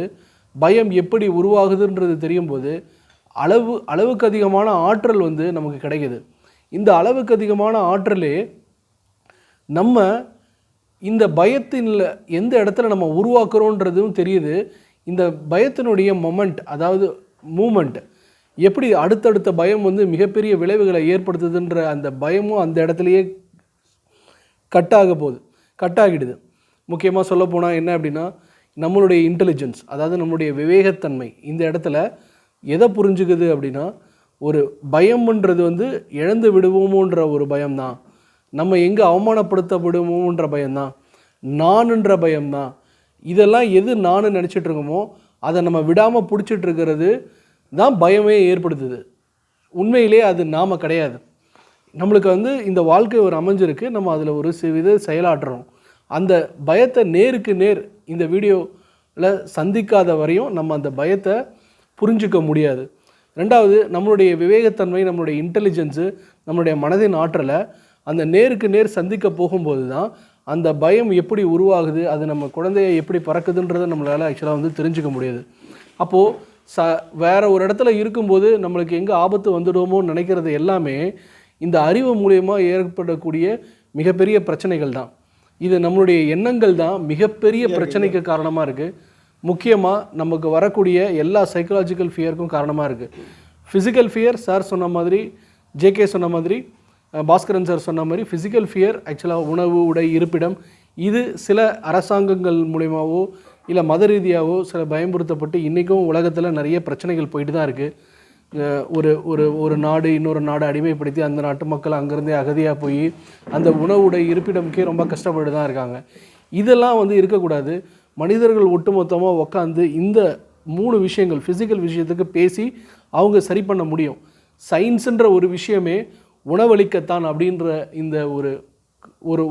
பயம் எப்படி உருவாகுதுன்றது தெரியும் போது, அளவுக்கு அதிகமான ஆற்றல் வந்து நமக்கு கிடைக்குது. இந்த அளவுக்கு அதிகமான ஆற்றலே நம்ம இந்த பயத்தின்ல எந்த இடத்துல நம்ம உருவாக்குறோன்றதும் தெரியுது. இந்த பயத்தினுடைய மொமெண்ட், அதாவது மூமெண்ட், எப்படி அடுத்தடுத்த பயம் வந்து மிகப்பெரிய விளைவுகளை ஏற்படுத்துதுன்ற அந்த பயமும் அந்த இடத்துலையே கட் ஆகிடுது. முக்கியமாக சொல்லப்போனால் என்ன அப்படின்னா, நம்மளுடைய இன்டெலிஜென்ஸ், அதாவது நம்மளுடைய விவேகத்தன்மை இந்த இடத்துல எதை புரிஞ்சுக்குது அப்படின்னா, ஒரு பயம்ன்றது வந்து இழந்து விடுவோமோன்ற ஒரு பயம்தான், நம்ம எங்கே அவமானப்படுத்தப்படுவோமோன்ற பயம்தான், நானுன்ற பயம்தான். இதெல்லாம் எது நான் நினச்சிட்டு இருக்கோமோ அதை நம்ம விடாமல் பிடிச்சிட்டு இருக்கிறது தான் பயமே ஏற்படுத்துது. உண்மையிலே அது நாம் கிடையாது. நம்மளுக்கு வந்து இந்த வாழ்க்கை ஒரு அமைஞ்சிருக்கு, நம்ம அதில் ஒரு சிறிது செயலாற்றுறோம். அந்த பயத்தை நேருக்கு நேர் இந்த வீடியோவில் சந்திக்காத வரையும் நம்ம அந்த பயத்தை புரிஞ்சிக்க முடியாது. ரெண்டாவது, நம்மளுடைய விவேகத்தன்மை, நம்மளுடைய இன்டெலிஜென்ஸு, நம்மளுடைய மனதின் ஆற்றலை அந்த நேருக்கு நேர் சந்திக்க போகும்போது தான் அந்த பயம் எப்படி உருவாகுது, அது நம்ம குழந்தைய எப்படி பறக்குதுன்றதை நம்மளால் ஆக்சுவலாக வந்து தெரிஞ்சுக்க முடியுது. அப்போது வேறு ஒரு இடத்துல இருக்கும்போது நம்மளுக்கு எங்கே ஆபத்து வந்துடுவோமோன்னு நினைக்கிறது எல்லாமே இந்த அறிவு மூலயமா ஏற்படக்கூடிய மிகப்பெரிய பிரச்சனைகள் தான். இது நம்மளுடைய எண்ணங்கள் தான் மிகப்பெரிய பிரச்சனைக்கு காரணமாக இருக்குது. முக்கியமாக நமக்கு வரக்கூடிய எல்லா சைக்கலாஜிக்கல் ஃபியருக்கும் காரணமாக இருக்குது. ஃபிசிக்கல் ஃபியர் சார் சொன்ன மாதிரி, ஜேகே சொன்ன மாதிரி, பாஸ்கரன் சார் சொன்ன மாதிரி, ஃபிசிக்கல் ஃபியர் ஆக்சுவலாக உணவு, உடை, இருப்பிடம், இது சில அரசாங்கங்கள் மூலியமாகவோ இல்லை மத ரீதியாகவோ சில பயமுறுத்தப்பட்டு இன்றைக்கும் உலகத்தில் நிறைய பிரச்சனைகள் போயிட்டு தான் இருக்குது. ஒரு நாடு இன்னொரு நாடு அடிமைப்படுத்தி அந்த நாட்டு மக்கள் அங்கேருந்தே அகதியாக போய் அந்த உணவு, உடை, இருப்பிடம்க்கே ரொம்ப கஷ்டப்பட்டு தான் இருக்காங்க. இதெல்லாம் வந்து இருக்கக்கூடாது. மனிதர்கள் ஒட்டுமொத்தமாக உட்காந்து இந்த 3 விஷயங்கள், ஃபிசிக்கல் விஷயத்துக்கு பேசி அவங்க சரி பண்ண முடியும். சயின்ஸுன்ற ஒரு விஷயமே உணவளிக்கத்தான் அப்படின்ற இந்த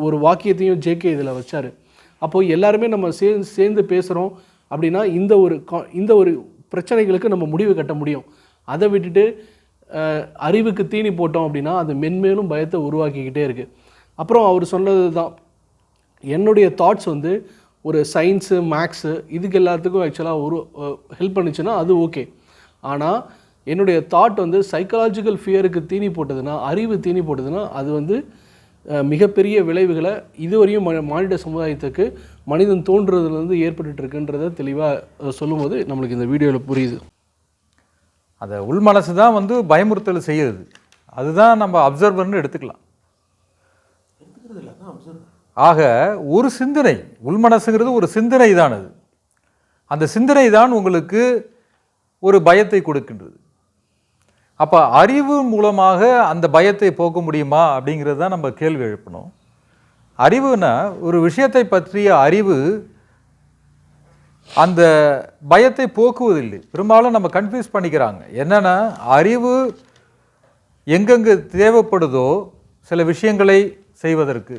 ஒரு வாக்கியத்தையும் ஜேகே இதில் வச்சார். அப்போது எல்லாருமே நம்ம சேர்ந்து பேசுகிறோம் அப்படின்னா இந்த ஒரு பிரச்சனைகளுக்கு நம்ம முடிவு கட்ட முடியும். அதை விட்டுட்டு அறிவுக்கு தீனி போட்டோம் அப்படின்னா அது மென்மேலும் பயத்தை உருவாக்கிக்கிட்டே இருக்குது. அப்புறம் அவர் சொன்னது தான், என்னுடைய தாட்ஸ் வந்து ஒரு சயின்ஸு, மேக்ஸு இதுக்கு எல்லாத்துக்கும் ஆக்சுவலாக ஹெல்ப் பண்ணிச்சுன்னா அது ஓகே. ஆனால் என்னுடைய தாட் வந்து சைக்காலஜிக்கல் ஃபியருக்கு தீனி போட்டதுன்னா, அறிவு தீனி போட்டதுன்னா அது வந்து மிகப்பெரிய விளைவுகளை இதுவரையும் மானிட சமுதாயத்துக்கு மனிதன் தோன்றுறதுலேருந்து ஏற்பட்டுருக்குன்றதை தெளிவாக சொல்லும்போது நம்மளுக்கு இந்த வீடியோவில் புரியுது. அதை உள் மனசு தான் வந்து பயமுறுத்தல் செய்யுது. அதுதான் நம்ம அப்சர்வர்னு எடுத்துக்கலாம். ஆக ஒரு சிந்தனை, உள் மனசுங்கிறது ஒரு சிந்தனை தான். அது அந்த சிந்தனை தான் உங்களுக்கு ஒரு பயத்தை கொடுக்கின்றது. அப்போ அறிவு மூலமாக அந்த பயத்தை போக்க முடியுமா அப்படிங்கிறது தான் நம்ம கேள்வி எழுப்பணும். அறிவுனா ஒரு விஷயத்தை பற்றிய அறிவு அந்த பயத்தை போக்குவதில்லை. பெரும்பாலும் நம்ம கன்ஃபியூஸ் பண்ணிக்கிறாங்க. என்னென்னா, அறிவு எங்கெங்கு தேவைப்படுதோ சில விஷயங்களை செய்வதற்கு,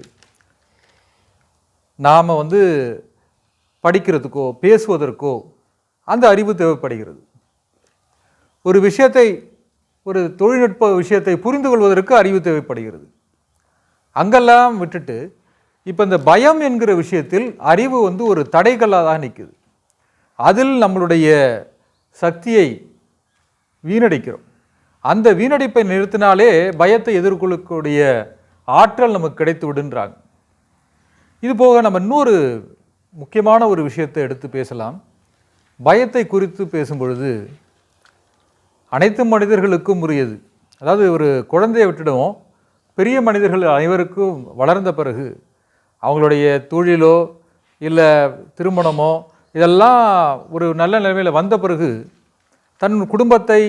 நாம் வந்து படிக்கிறதுக்கோ பேசுவதற்கோ அந்த அறிவு தேவைப்படுகிறது. ஒரு விஷயத்தை, ஒரு தொழில்நுட்ப விஷயத்தை புரிந்து கொள்வதற்கு அறிவு தேவைப்படுகிறது. அங்கெல்லாம் விட்டுட்டு இப்போ இந்த பயம் என்கிற விஷயத்தில் அறிவு வந்து ஒரு தடைகளாக தான் நிற்குது. அதில் நம்மளுடைய சக்தியை வீணடிக்கிறோம். அந்த வீணடிப்பை நிறுத்தினாலே பயத்தை எதிர்கொள்ளக்கூடிய ஆற்றல் நமக்கு கிடைத்து விடுன்றாங்க. இது போக நம்ம இன்னொரு முக்கியமான ஒரு விஷயத்தை எடுத்து பேசலாம். பயத்தை குறித்து பேசும்பொழுது அனைத்து மனிதர்களுக்கும் உரியது. அதாவது ஒரு குழந்தையை விட்டுடுவோம், பெரிய மனிதர்கள் அனைவருக்கும் வளர்ந்த பிறகு அவங்களுடைய தொழிலோ இல்லை திருமணமோ இதெல்லாம் ஒரு நல்ல நிலைமையில் வந்த பிறகு தன் குடும்பத்தை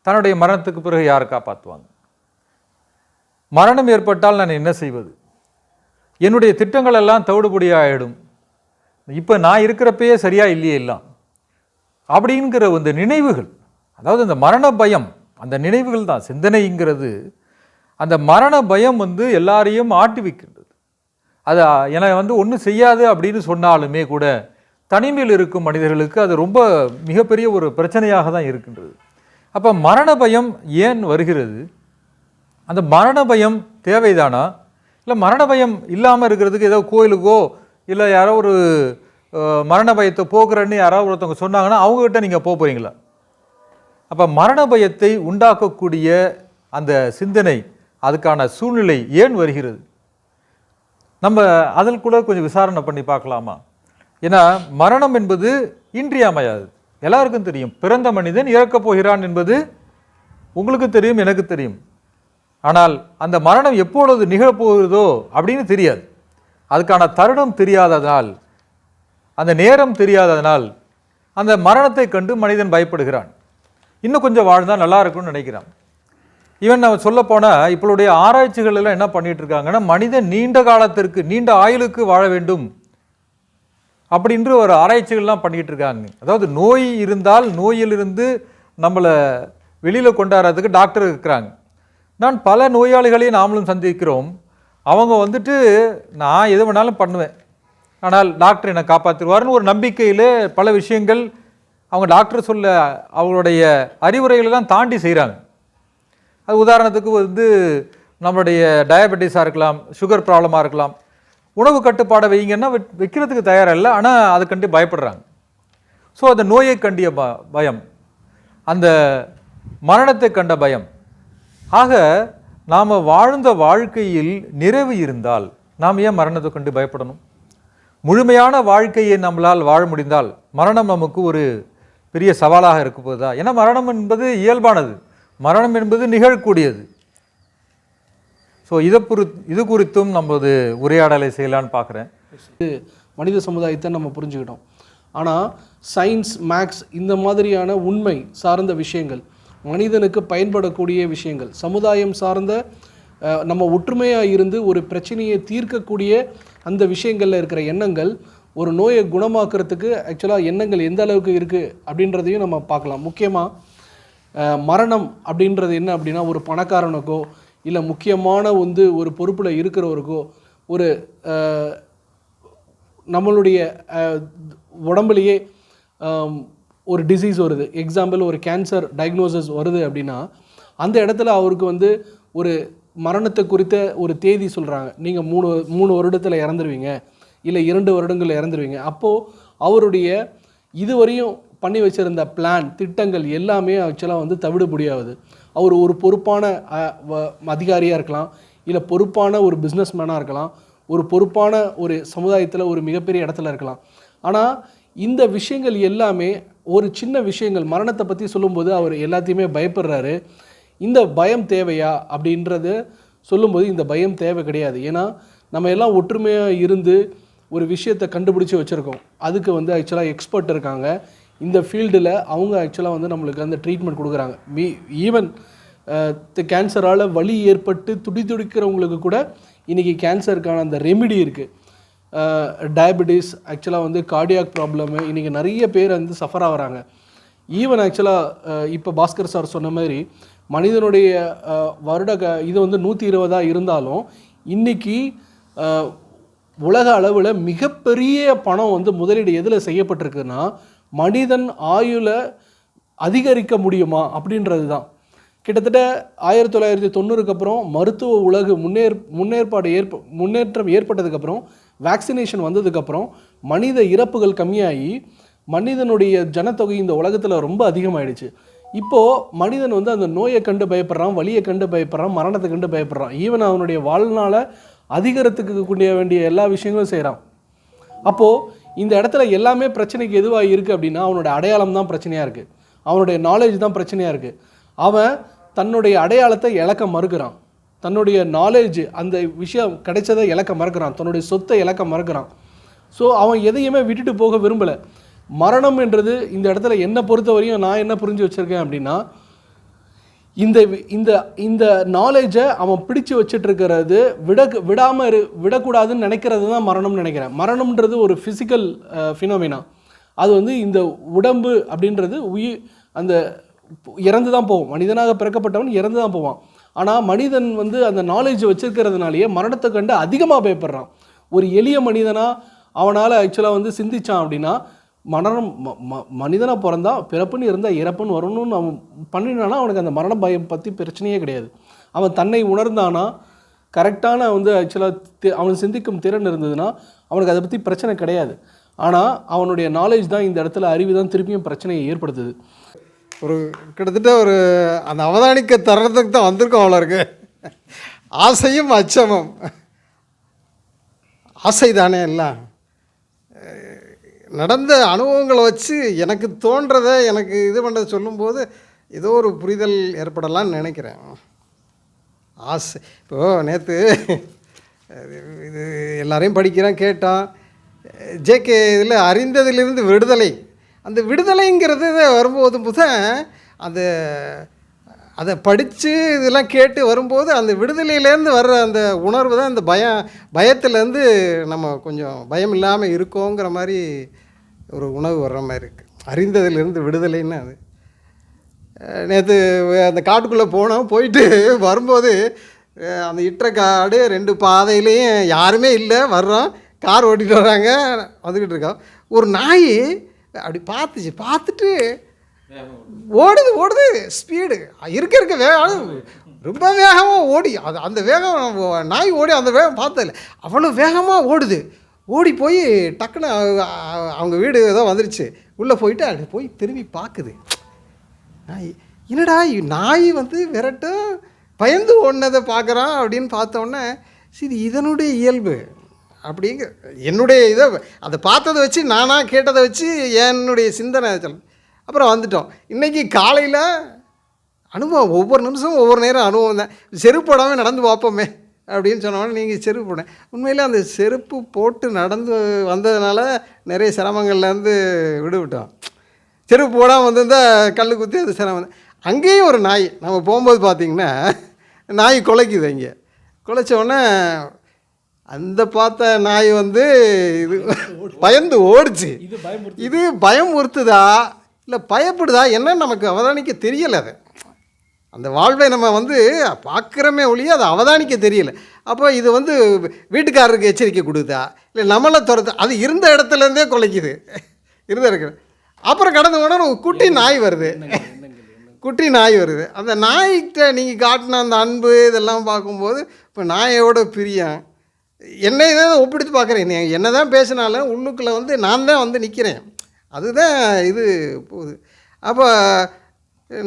தன்னுடைய மரணத்துக்கு பிறகு யார் காப்பாற்றுவாங்க? மரணம் ஏற்பட்டால் நான் என்ன செய்வது? என்னுடைய திட்டங்கள் எல்லாம் தவிடுபடியாகிடும். இப்போ நான் இருக்கிறப்பயே சரியாக இல்லையே எல்லாம் அப்படிங்கிற இந்த நினைவுகள், அதாவது இந்த மரண பயம், அந்த நினைவுகள் தான் சிந்தனைங்கிறது. அந்த மரண பயம் வந்து எல்லாரையும் ஆட்டி வைக்கின்றது. அது என்னை வந்து ஒன்றும் செய்யாது அப்படின்னு சொன்னாலுமே கூட தனிமையில் இருக்கும் மனிதர்களுக்கு அது ரொம்ப மிகப்பெரிய ஒரு பிரச்சனையாக தான் இருக்கின்றது. அப்போ மரண பயம் ஏன் வருகிறது? அந்த மரண பயம் தேவைதானா இல்லை மரண பயம் இல்லாமல் இருக்கிறதுக்கு ஏதோ கோயிலுக்கோ இல்லை யாரோ ஒரு மரண பயத்தை போக்குறேன்னு யாராவது ஒருத்தவங்க சொன்னாங்கன்னா அவங்ககிட்ட நீங்கள் போக போகிறீங்களா? அப்போ மரண பயத்தை உண்டாக்கக்கூடிய அந்த சிந்தனை, அதுக்கான சூழ்நிலை ஏன் வருகிறது? நம்ம அதில் கூட கொஞ்சம் விசாரணை பண்ணி பார்க்கலாமா? ஏன்னா மரணம் என்பது இன்றியமையாது, எல்லாருக்கும் தெரியும். பிறந்த மனிதன் இறக்கப் போகிறான் என்பது உங்களுக்கு தெரியும், எனக்கு தெரியும். ஆனால் அந்த மரணம் எப்பொழுது நிகழப்போகிறதோ அப்படின்னு தெரியாது. அதுக்கான தருணம் தெரியாததனால், அந்த நேரம் தெரியாததனால் அந்த மரணத்தை கண்டு மனிதன் பயப்படுகிறான். இன்னும் கொஞ்சம் வாழ்ந்தால் நல்லா இருக்கும்னு நினைக்கிறான். ஈவன் நம்ம சொல்லப்போனால் இப்பளுடைய ஆராய்ச்சிகள் எல்லாம் என்ன பண்ணிட்டு இருக்காங்கன்னா, மனிதன் நீண்ட காலத்திற்கு, நீண்ட ஆயுளுக்கு வாழ வேண்டும் அப்படின்ற ஒரு ஆராய்ச்சிகள்லாம் பண்ணிகிட்டு இருக்காங்க. அதாவது நோய் இருந்தால் நோயிலிருந்து நம்மளை வெளியில் கொண்டாடுறதுக்கு டாக்டர் இருக்கிறாங்க. நான் பல நோயாளிகளையும் நாமளும் சந்திக்கிறோம். அவங்க வந்துட்டு நான் எது வேணாலும் பண்ணுவேன், ஆனால் டாக்டர் என்னை காப்பாற்றிடுவார்னு ஒரு நம்பிக்கையில் பல விஷயங்கள் அவங்க டாக்டர் சொல்ல அவங்களுடைய அறிவுரைகளெல்லாம் தாண்டி செய்கிறாங்க. அது உதாரணத்துக்கு வந்து நம்மளுடைய டயபெட்டிஸாக இருக்கலாம், சுகர் ப்ராப்ளமாக இருக்கலாம். உணவு கட்டுப்பாடை வைங்கன்னா வைக்கிறதுக்கு தயாராக இல்லை, ஆனால் அதை கண்டு பயப்படுறாங்க. ஸோ அந்த நோயை கண்டிய பயம், அந்த மரணத்தை கண்ட பயம். ஆக நாம் வாழ்ந்த வாழ்க்கையில் நிறைவு இருந்தால் நாம் ஏன் மரணத்தை கண்டு பயப்படணும்? முழுமையான வாழ்க்கையை நம்மளால் வாழ முடிந்தால் மரணம் நமக்கு ஒரு பெரிய சவாலாக இருக்க போகுதா? ஏன்னா மரணம் என்பது இயல்பானது, மரணம் என்பது நிகழக்கூடியது. ஸோ இது குறித்தும் நமது உரையாடலை செய்யலான்னு பார்க்குறேன். மனித சமுதாயத்தை நம்ம புரிஞ்சுக்கிட்டோம். ஆனால் சயின்ஸ், மேக்ஸ் இந்த மாதிரியான உண்மை சார்ந்த விஷயங்கள், மனிதனுக்கு பயன்படக்கூடிய விஷயங்கள், சமுதாயம் சார்ந்த நம்ம ஒற்றுமையாக இருந்து ஒரு பிரச்சனையை தீர்க்கக்கூடிய அந்த விஷயங்களில் இருக்கிற எண்ணங்கள் ஒரு நோயை குணமாக்குறதுக்கு ஆக்சுவலாக எண்ணங்கள் எந்த அளவுக்கு இருக்குது அப்படின்றதையும் நம்ம பார்க்கலாம். முக்கியமாக மரணம் அப்படின்றது என்ன அப்படின்னா, ஒரு பணக்காரனுக்கோ இல்லை முக்கியமான ஒரு பொறுப்பில் இருக்கிறவருக்கோ ஒரு நம்மளுடைய உடம்புலையே ஒரு டிசீஸ் வருது, எக்ஸாம்பிள் ஒரு கேன்சர் டயக்னோசிஸ் வருது அப்படின்னா அந்த இடத்துல அவருக்கு ஒரு மரணத்தை குறித்த ஒரு தேதி சொல்கிறாங்க. நீங்கள் 3 வருடத்தில் இறந்துருவீங்க, இல்லை 2 வருடங்களில் இறந்துருவீங்க. அப்போது அவருடைய இதுவரையும் பண்ணி வச்சுருந்த பிளான், திட்டங்கள் எல்லாமே ஆக்சுவலாக தவிடுபடியாகுது. அவர் ஒரு பொறுப்பான அதிகாரியாக இருக்கலாம், இல்லை பொறுப்பான ஒரு பிஸ்னஸ் மேனாக இருக்கலாம், ஒரு பொறுப்பான ஒரு சமுதாயத்தில் ஒரு மிகப்பெரிய இடத்துல இருக்கலாம். ஆனால் இந்த விஷயங்கள் எல்லாமே ஒரு சின்ன விஷயங்கள், மரணத்தை பற்றி சொல்லும்போது அவர் எல்லாத்தையுமே பயப்படுறாரு. இந்த பயம் தேவையா அப்படின்றது சொல்லும்போது இந்த பயம் தேவை கிடையாது. ஏன்னா நம்ம எல்லாம் ஒற்றுமையாக இருந்து ஒரு விஷயத்தை கண்டுபிடிச்சி வச்சுருக்கோம். அதுக்கு ஆக்சுவலாக எக்ஸ்பர்ட் இருக்காங்க இந்த ஃபீல்டில். அவங்க ஆக்சுவலாக நம்மளுக்கு அந்த ட்ரீட்மெண்ட் கொடுக்குறாங்க. ஈவன் கேன்சரால் வலி ஏற்பட்டு துடிக்கிறவங்களுக்கு கூட இன்றைக்கி கேன்சருக்கான அந்த ரெமிடி இருக்குது. டயபெட்டிஸ், ஆக்சுவலாக கார்டியாக் ப்ராப்ளமு, இன்றைக்கி நிறைய பேர் சஃபர் ஆகிறாங்க. ஈவன் ஆக்சுவலாக இப்போ பாஸ்கர் சார் சொன்ன மாதிரி மனிதனுடைய இது 120 இருந்தாலும் இன்றைக்கி உலக அளவில் மிகப்பெரிய பணம் முதலீடு எதில் செய்யப்பட்டிருக்குன்னா மனிதன் ஆயுளை அதிகரிக்க முடியுமா அப்படின்றது தான். கிட்டத்தட்ட 1990க்கு அப்புறம் மருத்துவ உலகு முன்னேற்றம் ஏற்பட்டதுக்கப்புறம், வேக்சினேஷன் வந்ததுக்கப்புறம் மனித இறப்புகள் கம்மியாகி மனிதனுடைய ஜனத்தொகை இந்த உலகத்தில் ரொம்ப அதிகமாகிடுச்சு. இப்போது மனிதன் அந்த நோயை கண்டு பயப்படுறான், வலியை கண்டு பயப்படுறான், மரணத்தை கண்டு பயப்படுறான். ஈவன் அவனுடைய வாழ்நாளை அதிகரித்துக்க கூடிய வேண்டிய எல்லா விஷயங்களும் செய்கிறான். அப்போது இந்த இடத்துல எல்லாமே பிரச்சனைக்கு எதுவாக இருக்குது அப்படின்னா அவனோட அடையாளம் தான் பிரச்சனையாக இருக்குது, அவனுடைய நாலேஜ் தான் பிரச்சனையாக இருக்குது. அவன் தன்னுடைய அடையாளத்தை இழக்க மறுக்கிறான், தன்னுடைய நாலேஜ் அந்த விஷயம் கிடைச்சதை இழக்க மறுக்கிறான், தன்னுடைய சொத்தை இழக்க மறுக்கிறான். ஸோ அவன் எதையுமே விட்டுட்டு போக விரும்பலை. மரணம் என்றது இந்த இடத்துல என்னை பொறுத்த வரையும் நான் என்ன புரிஞ்சு வச்சுருக்கேன் அப்படின்னா, இந்த இந்த இந்த நாலேஜை அவன் பிடிச்சு வச்சுட்டு இருக்கிறது விடக்கூடாதுன்னு நினைக்கிறது தான் மரணம்னு நினைக்கிறேன். மரணம்ன்றது ஒரு ஃபிசிக்கல் ஃபினோமினா. அது இந்த உடம்பு அப்படின்றது அந்த இறந்து தான் போவோம். மனிதனாக பிறக்கப்பட்டவன் இறந்து தான் போவான். ஆனால் மனிதன் அந்த நாலேஜ் வச்சுருக்கிறதுனாலேயே மரணத்தை கண்டு அதிகமாக பயப்படுறான். ஒரு எளிய மனிதனாக அவனால் ஆக்சுவலாக சிந்திச்சான் அப்படின்னா, மனிதனாக பிறந்தா பிறப்புன்னு இருந்தால் இறப்புன்னு வரணும்னு அவன் பண்ணினானா அவனுக்கு அந்த மரண பயம் பற்றி பிரச்சனையே கிடையாது. அவன் தன்னை உணர்ந்தானா, கரெக்டான வந்து ஆக்சுவலாக அவனுக்கு சிந்திக்கும் திறன் இருந்ததுன்னா அவனுக்கு அதை பற்றி பிரச்சனை கிடையாது. ஆனால் அவனுடைய நாலேஜ் தான் இந்த இடத்துல, அறிவு தான் திருப்பியும் பிரச்சனையை ஏற்படுத்துது. ஒரு கிட்டத்தட்ட ஒரு அந்த அவதானிக்க தருணத்துக்கு தான் வந்திருக்கோம் அவ்வளோ இருக்கு. ஆசையும் அச்சமும், ஆசை தானே எல்லாம். நடந்த அனுபவங்களை வச்சு எனக்கு தோன்றதை எனக்கு இது பண்ணுறதை சொல்லும்போது ஏதோ ஒரு புரிதல் ஏற்படலான்னு நினைக்கிறேன். ஆசை இப்போது நேற்று இது எல்லாரையும் படிக்கிறேன் கேட்டான். ஜேகே இதில் அறிந்ததிலிருந்து விடுதலை, அந்த விடுதலைங்கிறது வரும்போது தான் அந்த அதை படித்து இதெல்லாம் கேட்டு வரும்போது அந்த விடுதலையிலேருந்து வர்ற அந்த உணர்வு தான் அந்த பயத்துலேருந்து நம்ம கொஞ்சம் பயம் இல்லாமல் இருக்கோங்கிற மாதிரி ஒரு உணர்வு வர்ற மாதிரி இருக்குது. அறிந்ததிலிருந்து விடுதலைன்னு அது. நேற்று அந்த காட்டுக்குள்ளே போனோம், போயிட்டு வரும்போது அந்த இட்டுற காடு 2 பாதையிலையும் யாருமே இல்லை, வர்றோம், கார் ஓட்டிகிட்டு வர்றாங்க, வந்துக்கிட்டு இருக்கோம். ஒரு நாய் அப்படி பார்த்துட்டு ஓடுது ஸ்பீடு இருக்க வேகம், ரொம்ப வேகமாக ஓடி அந்த வேகம் நாய் ஓடி அந்த வேகம் பார்த்ததில்ல, அவ்வளோ வேகமாக ஓடுது. ஓடி போய் டக்குன்னு அவங்க வீடு ஏதோ வந்துருச்சு, உள்ளே போயிட்டு அப்படி போய் திரும்பி பார்க்குது. நாய் என்னடா நாய் வந்து விரட்டும் பயந்து ஓடினதை பார்க்குறான் அப்படின்னு பார்த்தோன்னே சரி இதனுடைய இயல்பு அப்படிங்க என்னுடைய இதை அதை பார்த்ததை வச்சு நானாக கேட்டதை வச்சு என்னுடைய சிந்தனை சொல்ல. அப்புறம் வந்துட்டோம். இன்றைக்கி காலையில் அனுபவம், ஒவ்வொரு நிமிஷமும் ஒவ்வொரு நேரம் அனுபவம் தான். செருப்பு போடாமல் நடந்து பார்ப்போமே அப்படின்னு சொன்னோன்னே நீங்கள் செருப்பு போட்டேன். உண்மையில் அந்த செருப்பு போட்டு நடந்து வந்ததுனால நிறைய சிரமங்கள்லேருந்து விடுவிட்டோம். செருப்பு போடாமல் வந்திருந்தால் கல் குத்தி அது சிரமம். அங்கேயும் ஒரு நாய் நம்ம போகும்போது பார்த்திங்கன்னா நாய் குலைக்குது. இங்கே குலைச்சோடனே அந்த பார்த்த நாய் வந்து இது பயந்து ஓடிச்சு. இது பயமுறுத்துதா இல்லை பயப்படுதா என்னன்னு நமக்கு அவதானிக்க தெரியலை. அது அந்த வாழ்வை நம்ம வந்து பார்க்குறமே ஒழிய அதை அவதானிக்க தெரியல. அப்போ இது வந்து வீட்டுக்காரருக்கு எச்சரிக்கை கொடுத்தா இல்லை நம்மளை துரத்து, அது இருந்த இடத்துலேருந்தே குலைக்குது இருந்த இருக்கு. அப்புறம் கடந்து போனால் ஒரு குட்டி நாய் வருது. அந்த நாய்கிட்ட நீங்கள் காட்டின அந்த அன்பு இதெல்லாம் பார்க்கும்போது இப்போ நாயோட பிரியம் என்னை தான் ஒப்பிடுத்து பார்க்குறேன். என்ன தான் பேசினாலும் உள்ளுக்குள்ளே வந்து நான் தான் வந்து நிற்கிறேன். அதுதான் இது போகுது. அப்போ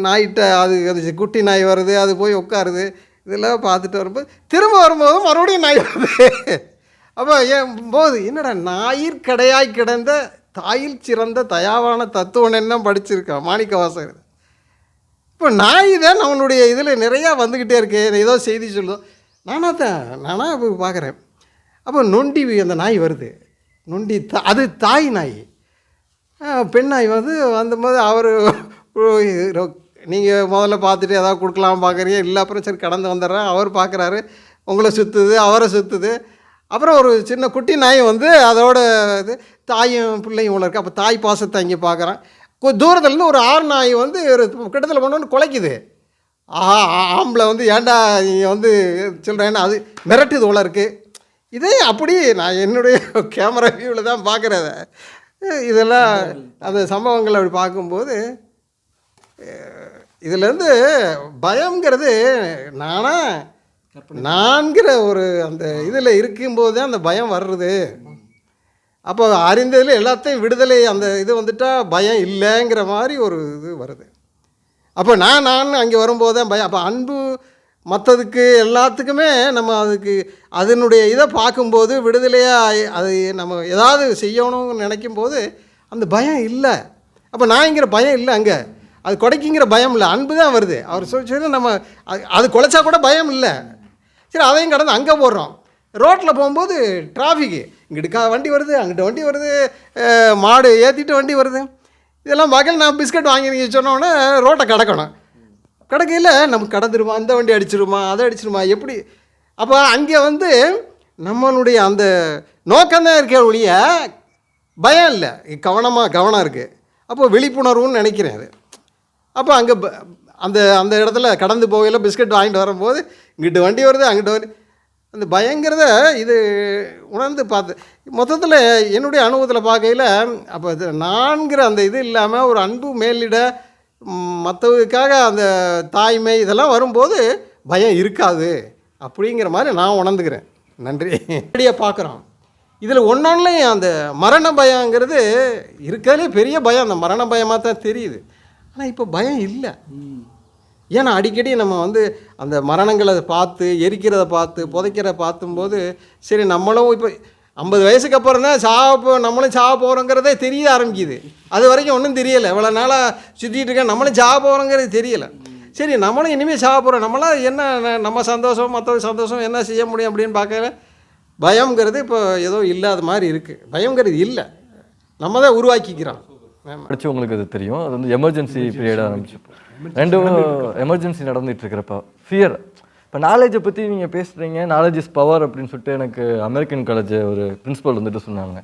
நாய்கிட்ட அது குட்டி நாய் வருது, அது போய் உட்காருது, இதெல்லாம் பார்த்துட்டு வரும்போது திரும்ப வரும்போது மறுபடியும் நாய் வருது. அப்போ போது என்னடா நாயிற்கடையாய் கிடந்த தாயில் சிறந்த தயாவான தத்துவம் என்ன படிச்சிருக்கான் மாணிக்கவாசகர். இப்போ நாய் தான் நம்மளுடைய இதில் நிறையா வந்துக்கிட்டே இருக்கு. ஏதோ செய்தி சொல்லுதோம், நானாக போய் பார்க்குறேன். அப்போ நொண்டி அந்த நாய் வருது. நொண்டி அது தாய் நாய். பெண் நாய் வந்து வந்தபோது அவர் நீங்கள் முதல்ல பார்த்துட்டு ஏதாவது கொடுக்கலாம் பார்க்குறீங்க, இல்லை அப்புறம் சரி கடந்து வந்துடுறேன். அவர் பார்க்குறாரு, உங்களை சுற்றுது, அவரை சுற்றுது. அப்புறம் ஒரு சின்ன குட்டி நாய் வந்து அதோட இது தாயும் பிள்ளையும் உள்ள இருக்குது. அப்போ தாய் பாசத்தை இங்கே பார்க்குறான். தூரத்துலேருந்து ஒரு ஆறு நாய் வந்து ஒரு கிட்டத்தில் பண்ணோன்னு குலைக்குது. ஆம்பளை வந்து ஏன்டா நீங்கள் வந்து சொல்கிறேன்னா அது மிரட்டுது உள்ள இருக்குது. இதே அப்படி நான் என்னுடைய கேமரா வியூவில் தான் பார்க்குறத. இதெல்லாம் அந்த சம்பவங்கள் அப்படி பார்க்கும்போது இதுலேருந்து பயங்கிறது நான்கிற ஒரு அந்த இதில் இருக்கும்போது தான் அந்த பயம் வர்றது. அப்போ அறிந்ததில் எல்லாத்தையும் விடுதலை அந்த இது வந்துட்டால் பயம் இல்லைங்கிற மாதிரி ஒரு இது வருது. அப்போ நான் அங்கே வரும்போது தான் பயம். அப்போ அன்பு மற்றதுக்கு எல்லாத்துக்குமே நம்ம அதுக்கு அதனுடைய இதை பார்க்கும்போது விடுதலையாக அது நம்ம ஏதாவது செய்யணும்னு நினைக்கும் போது அந்த பயம் இல்லை. அப்போ நான்ங்கிற பயம் இல்லை, அங்கே அது கொடைக்குங்கிற பயம் இல்லை, அன்பு தான் வருது. அவர் சொல்லி நம்ம அது குலைச்சா கூட பயம் இல்லை. சரி அதையும் கடந்து அங்கே போடுறோம். ரோட்டில் போகும்போது டிராஃபிக்கு, இங்கிட்டு வண்டி வருது, அங்கிட்ட வண்டி வருது, மாடு ஏற்றிட்டு வண்டி வருது, இதெல்லாம் மகள் நான் பிஸ்கட் வாங்கி சொன்னோன்னே ரோட்டை கடக்கணும். கடக்கையில் நமக்கு கடந்துருமா, அந்த வண்டி அடிச்சிருமா, அதை அடிச்சிருமா, எப்படி? அப்போ அங்கே வந்து நம்மளுடைய அந்த நோக்கம்தான் இருக்க ஒழிய பயம் இல்லை, கவனம் இருக்குது. அப்போ விழிப்புணர்வுன்னு நினைக்கிறேன் அது. அப்போ அங்கே அந்த அந்த இடத்துல கடந்து போகையில் பிஸ்கட் வாங்கிட்டு வரும்போது இங்கிட்டு வண்டி வருது, அங்கிட்டு வருது, அந்த பயங்கிறத இது உணர்ந்து பார்த்து மொத்தத்தில் என்னுடைய அனுபவத்தில் பார்க்கையில் அப்போ இது நான்கிற அந்த இது இல்லாமல் ஒரு அன்பு மேலிட மற்றவங்களுக்காக அந்த தாய்மை இதெல்லாம் வரும்போது பயம் இருக்காது அப்படிங்கிற மாதிரி நான் உணர்ந்துக்கிறேன். நன்றி. அப்படியே பார்க்குறோம். இதில் ஒன்றொன்றுலையும் அந்த மரண பயங்கிறது இருக்கிறதுலே பெரிய பயம், அந்த மரண பயமாக தான் தெரியுது. ஆனால் இப்போ பயம் இல்லை. ஏன்னா அடிக்கடி நம்ம அந்த மரணங்களை பார்த்து, எரிக்கிறத பார்த்து, புதைக்கிறத பார்த்தும்போது சரி நம்மளும் இப்போ 50 வயசுக்கு அப்புறம் தான் நம்மளும் சாக போகிறோங்கிறதே தெரிய ஆரம்பிக்குது. அது வரைக்கும் ஒன்றும் தெரியலை. இவ்வளோ நாளாக சுற்றிட்டு இருக்கேன், நம்மளும் சாக போகிறோங்கிறது தெரியலை. சரி நம்மளும் இனிமேல் சாக போகிறோம், நம்மளாம் என்ன நம்ம சந்தோஷம் மற்ற சந்தோஷம் என்ன செய்ய முடியும் அப்படின்னு பார்க்கல. பயம்ங்கிறது இப்போ ஏதோ இல்லாத மாதிரி இருக்குது. பயம்ங்கிறது இல்லை, நம்ம தான் உருவாக்கிக்கிறோம். படிச்சு உங்களுக்கு அது தெரியும். அது வந்து எமர்ஜென்சி பீரியட் ஆரம்பிச்சு, ரெண்டும் எமர்ஜென்சி நடந்துட்டு இருக்கிறப்ப ஃபியர். இப்போ நாலேஜை பற்றி நீங்கள் பேசுகிறீங்க, நாலேஜ் இஸ் பவர் அப்படின்னு சொல்லிட்டு எனக்கு அமெரிக்கன் காலேஜ் ஒரு பிரின்சிபல் வந்துட்டு சொன்னாங்க.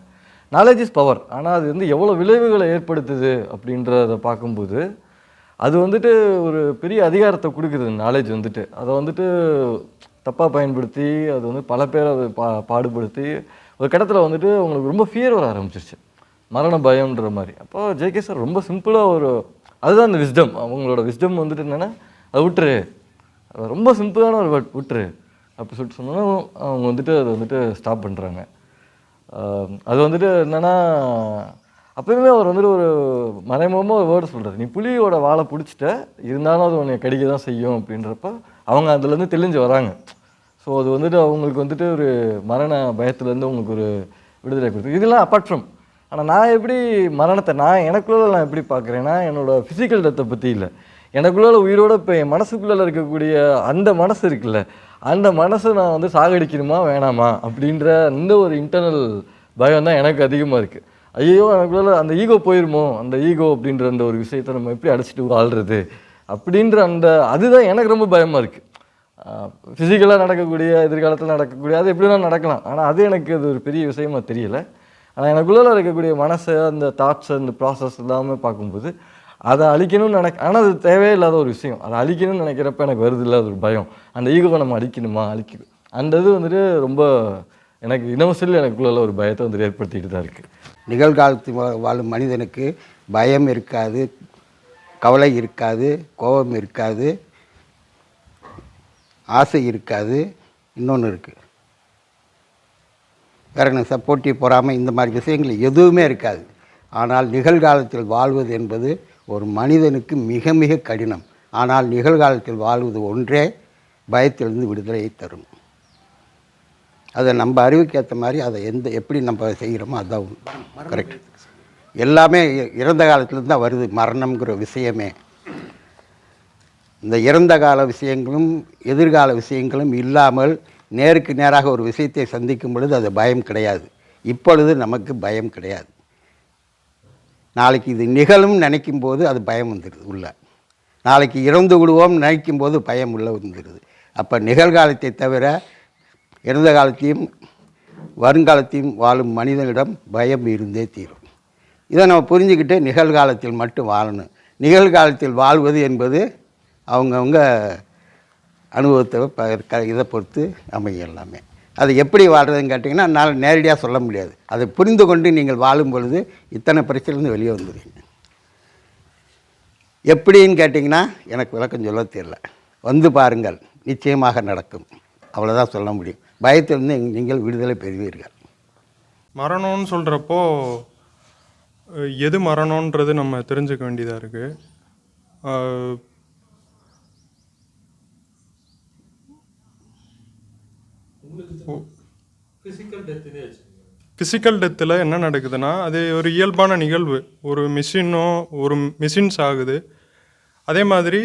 நாலேஜ் இஸ் பவர், ஆனால் அது வந்து எவ்வளோ விளைவுகளை ஏற்படுத்துது அப்படின்றத பார்க்கும்போது அது வந்துட்டு ஒரு பெரிய அதிகாரத்தை கொடுக்குது. நாலேஜ் வந்துட்டு அதை வந்துட்டு தப்பாக பயன்படுத்தி அது வந்து பல பேரை அது பாடுபடுத்தி ஒரு கட்டத்தில் வந்துட்டு அவங்களுக்கு ரொம்ப ஃபியர் வர ஆரம்பிச்சிருச்சு, மரண பயம்ன்ற மாதிரி. அப்போ ஜேகே சார் ரொம்ப சிம்பிளாக அதுதான் அந்த விஸ்டம். அவங்களோட விஸ்டம் வந்துட்டு என்னென்னா அதை விட்டுரு, அது ரொம்ப சிம்பிளான ஒரு வேர்ட், விட்டுரு அப்படி சொல்லிட்டு சொன்னாலும் அவங்க வந்துட்டு அதை வந்துட்டு ஸ்டாப் பண்ணுறாங்க. அது வந்துட்டு என்னென்னா அப்போயுமே அவர் வந்துட்டு ஒரு மறைமுகமாக ஒரு வேர்டு சொல்கிறார், நீ புலியோட வாழை பிடிச்சிட்ட இருந்தாலும் அது உன்னை கடிக்க தான் செய்யும் அப்படின்றப்ப அவங்க அதுலேருந்து தெளிஞ்சு வராங்க. ஸோ அது வந்துட்டு அவங்களுக்கு வந்துட்டு ஒரு மரண பயத்துலேருந்து அவங்களுக்கு ஒரு விடுதலை கொடுத்து. இதெல்லாம் அப்பார்ட் ஃப்ரம். ஆனால் நான் எப்படி மரணத்தை எனக்குள்ள நான் எப்படி பார்க்குறேன்னா, என்னோடய ஃபிசிக்கல் டெத்தை பற்றி இல்லை, எனக்குள்ள உயிரோடு இப்போ என் மனசுக்குள்ளே இருக்கக்கூடிய அந்த மனசு இருக்குல்ல, அந்த மனசை நான் வந்து சாகடிக்கணுமா வேணாமா அப்படின்ற அந்த ஒரு இன்டர்னல் பயம் தான் எனக்கு அதிகமாக இருக்குது. ஐயோ எனக்குள்ள அந்த ஈகோ போயிருமோ, அந்த ஈகோ அப்படின்ற அந்த ஒரு விஷயத்தை நம்ம எப்படி அடைச்சிட்டு வாழ்கிறது அப்படின்ற அதுதான் எனக்கு ரொம்ப பயமாக இருக்குது. ஃபிசிக்கலாக நடக்கக்கூடிய, எதிர்காலத்தில் நடக்கக்கூடிய, அது எப்படிலாம் நடக்கலாம், ஆனால் அது எனக்கு அது ஒரு பெரிய விஷயமா தெரியலை. ஆனால் எனக்குள்ளே இருக்கக்கூடிய மனசை, அந்த தாட்ஸ், அந்த ப்ராசஸ் எல்லாமே பார்க்கும்போது அதை அழிக்கணும்னு ஆனால் அது தேவையில்லாத ஒரு விஷயம். அதை அழிக்கணும்னு நினைக்கிறப்ப எனக்கு வருது இல்லை அது ஒரு பயம், அந்த ஈகோவை நம்ம அழிக்கணுமா அழிக்கணும், அந்த இது வந்துட்டு ரொம்ப எனக்கு இனவசில் எனக்குள்ள ஒரு பயத்தை வந்து ஏற்படுத்திக்கிட்டு தான் இருக்குது. நிகழ்காலத்தில் வாழும் மனிதனுக்கு பயம் இருக்காது, கவலை இருக்காது, கோபம் இருக்காது, ஆசை இருக்காது, இன்னொன்று இருக்குது வேறு எனக்கு சப்போர்ட்டிவ் பொறாமை இந்த மாதிரி விஷயங்கள் எதுவுமே இருக்காது. ஆனால் நிகழ்காலத்தில் வாழ்வது என்பது ஒரு மனிதனுக்கு மிக மிக கடினம். ஆனால் நிகழ்காலத்தில் வாழ்வது ஒன்றே பயத்திலிருந்து விடுதலையை தரும். அதை நம்ம அறிவுக்கு ஏற்ற மாதிரி அதை எப்படி நம்ம செய்கிறோமோ அதுதான் கரெக்ட். எல்லாமே இறந்த காலத்துலேருந்து தான் வருது மரணம்ங்கிற விஷயமே. இந்த இறந்த கால விஷயங்களும் எதிர்கால விஷயங்களும் இல்லாமல் நேருக்கு நேராக ஒரு விஷயத்தை சந்திக்கும் பொழுது அது பயம் கிடையாது. இப்பொழுது நமக்கு பயம் கிடையாது. நாளைக்கு இது நிகழும் நினைக்கும் போது அது பயம் வந்துடுது உள்ள. நாளைக்கு இறந்து விடுவோம் நினைக்கும் போது பயம் உள்ள வந்துடுது. அப்போ நிகழ்காலத்தை தவிர இறந்த காலத்தையும் வருங்காலத்தையும் வாழும் மனிதனிடம் பயம் இருந்தே தீரும். இதை நம்ம புரிஞ்சுக்கிட்டு நிகழ்காலத்தில் மட்டும் வாழணும். நிகழ்காலத்தில் வாழ்வது என்பது அவங்கவுங்க அனுபவத்தை இதை பொறுத்து அமையும் எல்லாமே. அது எப்படி வாழ்கிறதுன்னு கேட்டிங்கன்னா என்னால் நேரடியாக சொல்ல முடியாது. அதை புரிந்து கொண்டு நீங்கள் வாழும் பொழுது இத்தனை பிரச்சனைலேருந்து வெளியே வந்துடுவீங்க. எப்படின்னு கேட்டிங்கன்னா எனக்கு விளக்கம் சொல்ல தெரியல. வந்து பாருங்கள், நிச்சயமாக நடக்கும், அவ்வளோதான் சொல்ல முடியும். பயத்திலிருந்து நீங்கள் விடுதலை பெறுவீர்கள். மரணம்னு சொல்கிறப்போ எது மரணன்றது நம்ம தெரிஞ்சுக்க வேண்டியதாக இருக்குது. ஃபிசிக்கல் டெத்தில் என்ன நடக்குதுன்னா அது ஒரு இயல்பான நிகழ்வு. ஒரு மிஷின் சாகுது, அதே மாதிரி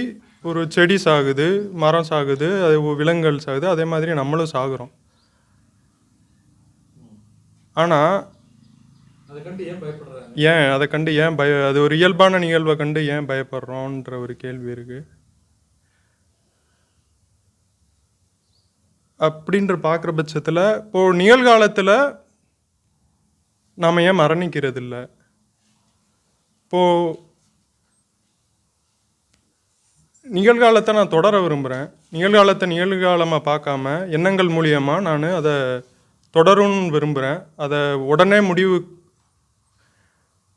ஒரு செடி சாகுது, மரம் சாகுது, அது விலங்குகள் சாகுது, அதே மாதிரி நம்மளும் சாகுறோம். ஆனால் அதை கண்டு ஏன் அது ஒரு இயல்பான நிகழ்வை கண்டு ஏன் பயப்படுறோன்ற ஒரு கேள்வி இருக்குது. அப்படின்ற பார்க்குற பட்சத்தில் இப்போது நிகழ்காலத்தில் நாம் ஏன் மரணிக்கிறது இல்லை? இப்போது நிகழ்காலத்தை நான் தொடர விரும்புகிறேன். நிகழ்காலத்தை நிகழ்காலமாக பார்க்காம எண்ணங்கள் மூலியமாக நான் அதை தொடரும்னு விரும்புகிறேன். அதை உடனே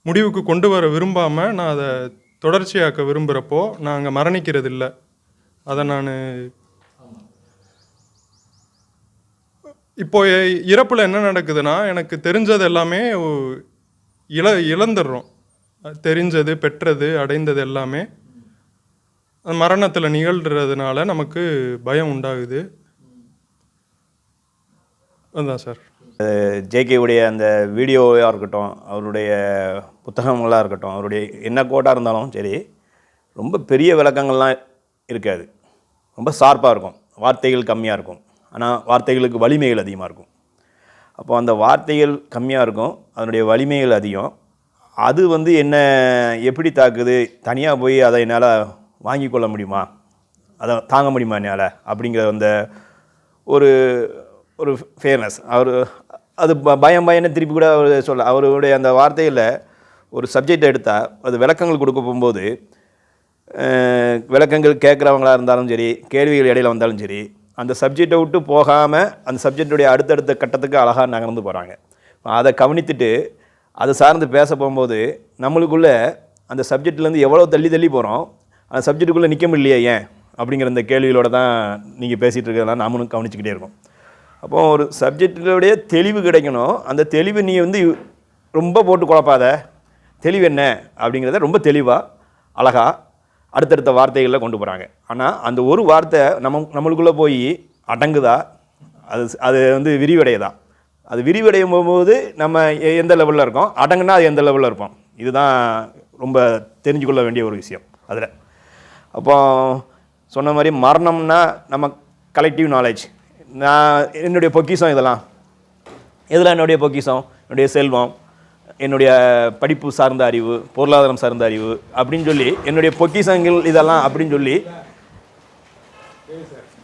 முடிவுக்கு கொண்டு வர விரும்பாமல் நான் அதை தொடர்ச்சியாக்க விரும்புகிறப்போ நான் அங்கே மரணிக்கிறது இல்லை. அதை நான் இப்போ இறப்பில் என்ன நடக்குதுன்னா, எனக்கு தெரிஞ்சது எல்லாமே இழந்துடுறோம். தெரிஞ்சது, பெற்றது, அடைந்தது எல்லாமே மரணத்தில் நிகழ்கிறதுனால நமக்கு பயம் உண்டாகுது. அதுதான் சார். ஜேகேவுடைய அந்த வீடியோவாக இருக்கட்டும், அவருடைய புத்தகங்களாக இருக்கட்டும், அவருடைய என்ன கோட்டாக இருந்தாலும் சரி, ரொம்ப பெரிய விளக்கங்கள்லாம் இருக்காது. ரொம்ப ஷார்ப்பாக இருக்கும், வார்த்தைகள் கம்மியாக இருக்கும். ஆனால் வார்த்தைகளுக்கு வலிமைகள் அதிகமாக இருக்கும். அப்போ அந்த வார்த்தைகள் கம்மியாக இருக்கும், அதனுடைய வலிமைகள் அதிகம். அது வந்து என்ன எப்படி தாக்குது, தனியாக போய் அதை என்னால் வாங்கி கொள்ள முடியுமா, அதை தாங்க முடியுமா என்னால் அப்படிங்கிற அந்த ஒரு ஒரு ஃபேர்னஸ். அவர் அது பயம்னு திருப்பி கூட அவர் சொல்ல, அவருடைய அந்த வார்த்தையில் ஒரு சப்ஜெக்டை எடுத்தால் அது விளக்கங்கள் கொடுக்க போகும்போது விளக்கங்கள் கேட்குறவங்களா இருந்தாலும் சரி, கேள்விகள் இடையில வந்தாலும் சரி, அந்த சப்ஜெக்டை விட்டு போகாமல் அந்த சப்ஜெக்டுடைய அடுத்தடுத்த கட்டத்துக்கு அழகாக நகர்ந்து போகிறாங்க. அதை கவனித்துட்டு அதை சார்ந்து பேச போகும்போது நம்மளுக்குள்ளே அந்த சப்ஜெக்ட்லேருந்து எவ்வளோ தள்ளி தள்ளி போகிறோம், அந்த சப்ஜெக்டுக்குள்ளே நிற்க முடியலையே ஏன் அப்படிங்கிற அந்த கேள்விகளோடு தான் நீங்கள் பேசிகிட்டு இருக்கிறதெல்லாம் நாமளும் கவனிச்சுக்கிட்டே இருக்கோம். அப்போ ஒரு சப்ஜெக்டுடைய தெளிவு கிடைக்கணும். அந்த தெளிவு நீ வந்து ரொம்ப போட்டு குழப்பாத, தெளிவு என்ன அப்படிங்கிறத ரொம்ப தெளிவாக அழகாக அடுத்தடுத்த வார்த்தைகளில் கொண்டு போகிறாங்க. ஆனால் அந்த ஒரு வார்த்தை நம்மளுக்குள்ளே போய் அடங்குதா, அது வந்து விரிவடையதா, அது விரிவடையும் போகும்போது நம்ம எந்த லெவலில் இருக்கோம், அடங்குனா அது எந்த லெவலில் இருப்போம். இதுதான் ரொம்ப தெரிஞ்சுக்கொள்ள வேண்டிய ஒரு விஷயம் அதில். அப்போ சொன்ன மாதிரி மரணம்னா நம்ம கலெக்டிவ் நாலேஜ். நான் என்னுடைய பொக்கிஷம் இதெல்லாம் என்னுடைய பொக்கிஷம், என்னுடைய செல்வம், என்னுடைய படிப்பு சார்ந்த அறிவு, பொருளாதாரம் சார்ந்த அறிவு அப்படின்னு சொல்லி என்னுடைய பொக்கிஷங்கள் இதெல்லாம் அப்படின்னு சொல்லி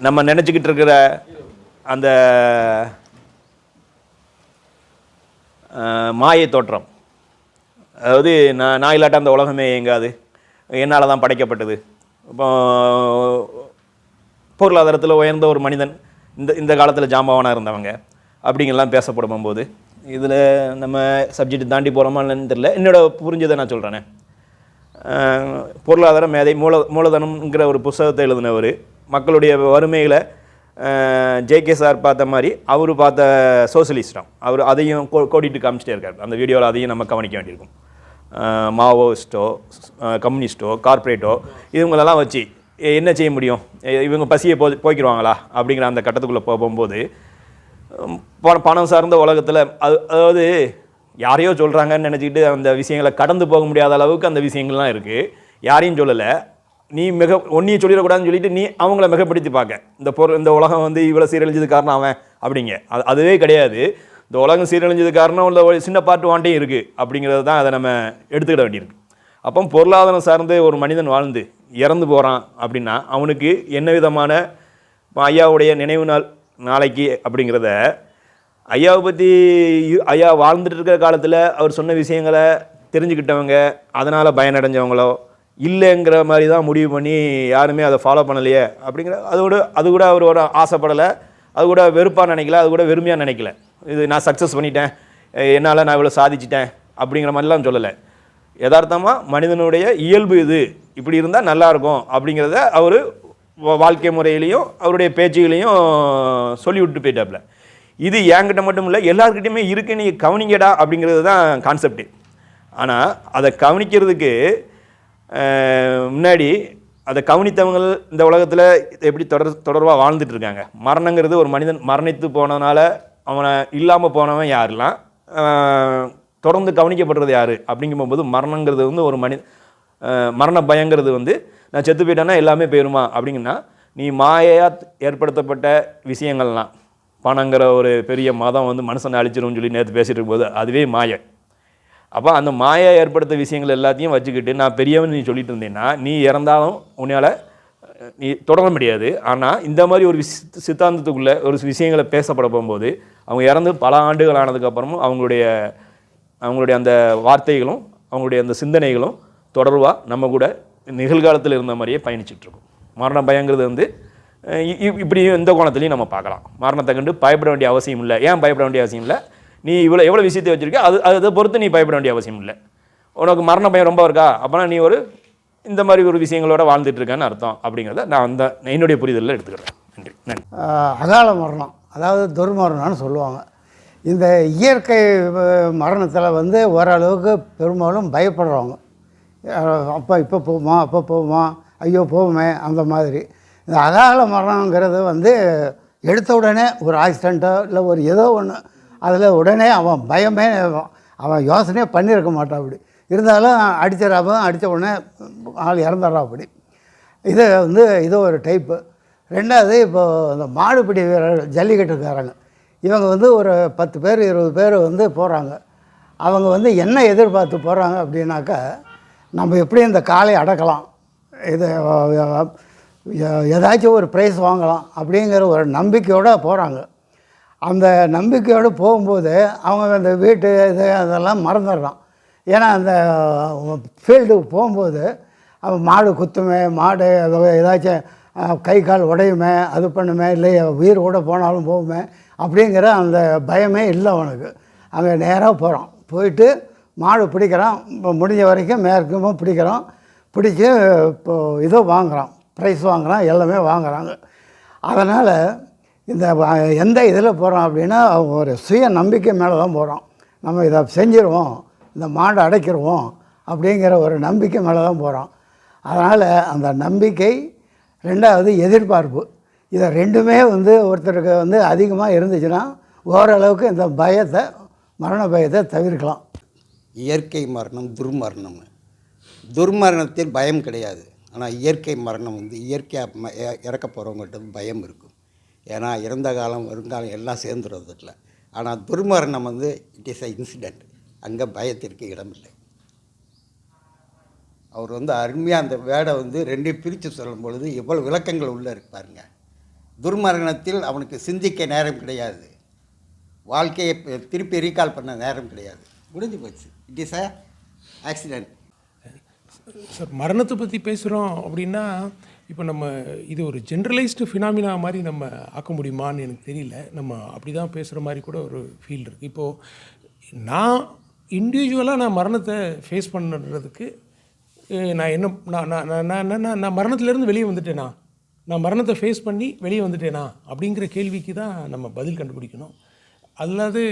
நம்ம நினச்சிக்கிட்டு இருக்கிற அந்த மாயை தோற்றம். அதாவது நான் இல்லாட்ட அந்த உலகமே எங்காது, என்னால் தான் படைக்கப்பட்டது. இப்போ பொருளாதாரத்தில் உயர்ந்த ஒரு மனிதன், இந்த காலத்தில் ஜாம்பவானாக இருந்தவங்க அப்படிங்கெல்லாம் பேசப்படும் போது இதில் நம்ம சப்ஜெக்ட் தாண்டி போகிறோமான்னு தெரியல. என்னோட புரிஞ்சதை நான் சொல்கிறேனே. பொருளாதார மேதை மூலதனம்ங்கிற ஒரு புத்தகத்தை எழுதினவர் மக்களுடைய வறுமைகளை ஜேகே சார் பார்த்த மாதிரி அவர் பார்த்த சோசியலிஸ்டம். அவர் அதையும் கோடிட்டு காமிச்சிட்டே இருக்கார். அந்த வீடியோவில் அதையும் நம்ம கவனிக்க வேண்டியிருக்கும். மாவோயிஸ்டோ, கம்யூனிஸ்டோ, கார்ப்பரேட்டோ இவங்களெல்லாம் வச்சு என்ன செய்ய முடியும், இவங்க பசியை போய்க்கிடுவாங்களா அப்படிங்கிற அந்த கட்டத்துக்குள்ளே போகும்போது பணம் சார்ந்த உலகத்தில் அதாவது யாரையோ சொல்கிறாங்கன்னு நினச்சிக்கிட்டு அந்த விஷயங்களை கடந்து போக முடியாத அளவுக்கு அந்த விஷயங்கள்லாம் இருக்குது. யாரையும் சொல்லலை, நீ ஒன்றையும் சொல்லிடக்கூடாதுன்னு சொல்லிட்டு நீ அவங்கள மிகப்படுத்தி பார்க்க. இந்த உலகம் வந்து இவ்வளோ சீரழிஞ்சது காரணம் அவன் அப்படிங்க, அதுவே கிடையாது. இந்த உலகம் சீரழிஞ்சது காரணம் உள்ள ஒரு சின்ன பார்ட் வாண்டையும் இருக்குது அப்படிங்கிறது தான் அதை நம்ம எடுத்துக்கிட வேண்டியிருக்கு. அப்போ பொருளாதாரம் சார்ந்து ஒரு மனிதன் வாழ்ந்து இறந்து போகிறான் அப்படின்னா அவனுக்கு என்ன விதமான ஐயாவுடைய நினைவு நாள் நாளைக்கு அப்படிங்கிறத ஐயாவை பற்றி ஐயா வாழ்ந்துட்டு இருக்கிற காலத்தில் அவர் சொன்ன விஷயங்களை தெரிஞ்சுக்கிட்டவங்க அதனால் பயனடைஞ்சவங்களோ இல்லைங்கிற மாதிரி தான் முடிவு பண்ணி யாருமே அதை ஃபாலோ பண்ணலையே அப்படிங்கிற அது கூட அவர் ஒரு ஆசைப்படலை, அது கூட வெறுப்பாக நினைக்கல, அது கூட வெறுமையாக நினைக்கல. இது நான் சக்ஸஸ் பண்ணிட்டேன், என்னால் நான் இவ்வளோ சாதிச்சிட்டேன் அப்படிங்கிற மாதிரிலாம் சொல்லலை. யதார்த்தமாக மனிதனுடைய இயல்பு இது, இப்படி இருந்தால் நல்லாயிருக்கும் அப்படிங்கிறத அவர் வாழ்க்கை முறையிலையும் அவருடைய பேச்சுகளையும் சொல்லி விட்டு போயிட்டாப்புல. இது என்கிட்ட மட்டும் இல்லை, எல்லாருக்கிட்டையுமே இருக்குது, நீ கவனிங்கடா அப்படிங்கிறது தான் கான்செப்டு. ஆனால் அதை கவனிக்கிறதுக்கு முன்னாடி அதை கவனித்தவங்கள் இந்த உலகத்தில் எப்படி தொடர்பாக வாழ்ந்துட்டு இருக்காங்க. மரணங்கிறது ஒரு மனிதன் மரணித்து போனதுனால அவனை இல்லாமல் போனவன் யாரெல்லாம் தொடர்ந்து கவனிக்கப்படுறது யார் அப்படிங்கும்போது மரணங்கிறது வந்து ஒரு மரண பயங்கிறது வந்து நான் செத்து போயிட்டேன்னா எல்லாமே போயிருமா அப்படிங்கன்னா, நீ மாயையாக ஏற்படுத்தப்பட்ட விஷயங்கள்லாம், பணங்கிற ஒரு பெரிய மதம் வந்து மனுஷனை அழிச்சிரும்னு சொல்லி நேற்று பேசிகிட்டு இருக்கும்போது அதுவே மாயை. அப்போ அந்த மாயை ஏற்படுத்த விஷயங்கள் எல்லாத்தையும் வச்சுக்கிட்டு நான் பெரியவன் நீ சொல்லிட்டு இருந்தேன்னா நீ இறந்தாலும் உன்னால் நீ தொடர முடியாது. ஆனால் இந்த மாதிரி ஒரு சித்தாந்தத்துக்குள்ளே ஒரு விஷயங்களை பேசப்பட போகும்போது அவங்க இறந்து பல ஆண்டுகள் ஆனதுக்கப்புறமும் அவங்களுடைய அந்த வார்த்தைகளும் அவங்களுடைய அந்த சிந்தனைகளும் தொடர்பாக நம்ம கூட நிகழ்காலத்தில் இருந்த மாதிரியே பயணிச்சிட்ருக்கோம். மரண பயங்கிறது வந்து இப்படியும் எந்த கோணத்துலையும் நம்ம பார்க்கலாம். மரணத்தை கண்டு பயப்பட வேண்டிய அவசியம் இல்லை. ஏன் பயப்பட வேண்டிய அவசியம் இல்லை? நீ எவ்வளோ விஷயத்தை வச்சுருக்க அதை பொறுத்து நீ பயப்பட வேண்டிய அவசியம் இல்லை. உனக்கு மரண பயம் ரொம்ப இருக்கா அப்படின்னா நீ இந்த மாதிரி ஒரு விஷயங்களோட வாழ்ந்துட்டு இருக்கேன்னு அர்த்தம் அப்படிங்கிறத நான் என்னுடைய புரிதலில் எடுத்துக்கிறேன். நன்றி. அகால மரணம் அதாவது துர்மரணம்னு சொல்லுவாங்க. இந்த இயற்கை மரணத்தில் வந்து ஓரளவுக்கு பெரும்பாலும் பயப்படுறவங்க. அப்போ இப்போ போகுமா, அப்போ போகுமா, ஐயோ போகுமே, அந்த மாதிரி. இந்த அகால மரணங்கிறது வந்து எடுத்த உடனே ஒரு ஆக்சிடெண்ட்டோ இல்லை ஒரு ஏதோ ஒன்று, அதில் உடனே அவன் பயமே, அவன் யோசனையே பண்ணியிருக்க மாட்டான். அப்படி இருந்தாலும் அடித்த உடனே ஆள் இறந்துடுறா. அப்படி இது வந்து இது ஒரு டைப்பு. ரெண்டாவது, இப்போது இந்த மாடுபிடி வீரர், ஜல்லிக்கட்டுக்காரங்க, இவங்க வந்து ஒரு 10 பேர் 20 பேர் வந்து போகிறாங்க. அவங்க வந்து என்ன எதிர்பார்த்து போகிறாங்க அப்படின்னாக்கா, நம்ம எப்படி இந்த காளை அடக்கலாம், இது ஏதாச்சும் ஒரு ப்ரைஸ் வாங்கலாம் அப்படிங்கிற ஒரு நம்பிக்கையோடு போகிறாங்க. அந்த நம்பிக்கையோடு போகும்போது அவங்க அந்த வீட்டு இது அதெல்லாம் மறந்துடுறான். ஏன்னா அந்த ஃபீல்டுக்கு போகும்போது அவன் மாடு குத்துமே, மாடு ஏதாச்சும் கை கால் உடையுமே, அது பண்ணுமே, இல்லை உயிர் கூட போனாலும் போகுமே அப்படிங்கிற அந்த பயமே இல்லை அவனுக்கு. அங்கே நேராக போகிறான். போயிட்டு மாடு பிடிக்கிறான். இப்போ முடிஞ்ச வரைக்கும் மேற்குமே பிடிக்கிறான். பிடிச்சி இப்போது இதோ வாங்குகிறான், ப்ரைஸ் வாங்குகிறான், எல்லாமே வாங்குகிறாங்க. அதனால் இந்த எந்த இதில் போகிறோம் அப்படின்னா ஒரு சுய நம்பிக்கை மேலே தான் போகிறோம். நம்ம இதை செஞ்சிருவோம், இந்த மாடை அடைக்கிடுவோம் அப்படிங்கிற ஒரு நம்பிக்கை மேலே தான் போகிறோம். அதனால் அந்த நம்பிக்கை, ரெண்டாவது எதிர்பார்ப்பு, இதை ரெண்டுமே வந்து ஒருத்தருக்கு வந்து அதிகமாக இருந்துச்சுன்னா ஓரளவுக்கு இந்த பயத்தை, மரண பயத்தை தவிர்க்கலாம். இயற்கை மரணம் துர்மரணம்னு. துர்மரணத்தில் பயம் கிடையாது. ஆனால் இயற்கை மரணம் வந்து இயற்கையாக இறக்க போகிறவங்கள்ட்ட பயம் இருக்கும். ஏன்னா இறந்த காலம் வருங்காலம் எல்லாம் சேர்ந்துடுறதில்ல. ஆனால் துர்மரணம் வந்து இட் இஸ் அ இன்சிடெண்ட். அங்கே பயத்திற்கு இடமில்லை. அவர் வந்து அருமையாக அந்த வேடை வந்து ரெண்டையும் பிரித்து சொல்லும் பொழுது எவ்வளோ விளக்கங்கள் உள்ளே இருப்பாருங்க. துர்மரணத்தில் அவனுக்கு சிந்திக்க நேரம் கிடையாது, வாழ்க்கையை திருப்பி ரீகால் பண்ண நேரம் கிடையாது, முடிஞ்சு போச்சு. It is a accident. Sir, மரணத்தை பற்றி பேசுகிறோம் அப்படின்னா இப்போ நம்ம இது ஒரு ஜென்ரலைஸ்டு ஃபினாமினா மாதிரி நம்ம ஆக்க முடியுமான்னு எனக்கு தெரியல. நம்ம அப்படி தான் பேசுகிற மாதிரி கூட ஒரு ஃபீல் இருக்குது. இப்போது நான் இண்டிவிஜுவலாக நான் மரணத்தை ஃபேஸ் பண்ணுறதுக்கு நான் என்ன நான் மரணத்துலேருந்து வெளியே வந்துட்டேனா, நான் மரணத்தை ஃபேஸ் பண்ணி வெளியே வந்துட்டேனா அப்படிங்கிற கேள்விக்கு தான் நம்ம பதில் கண்டுபிடிக்கணும். அல்லாது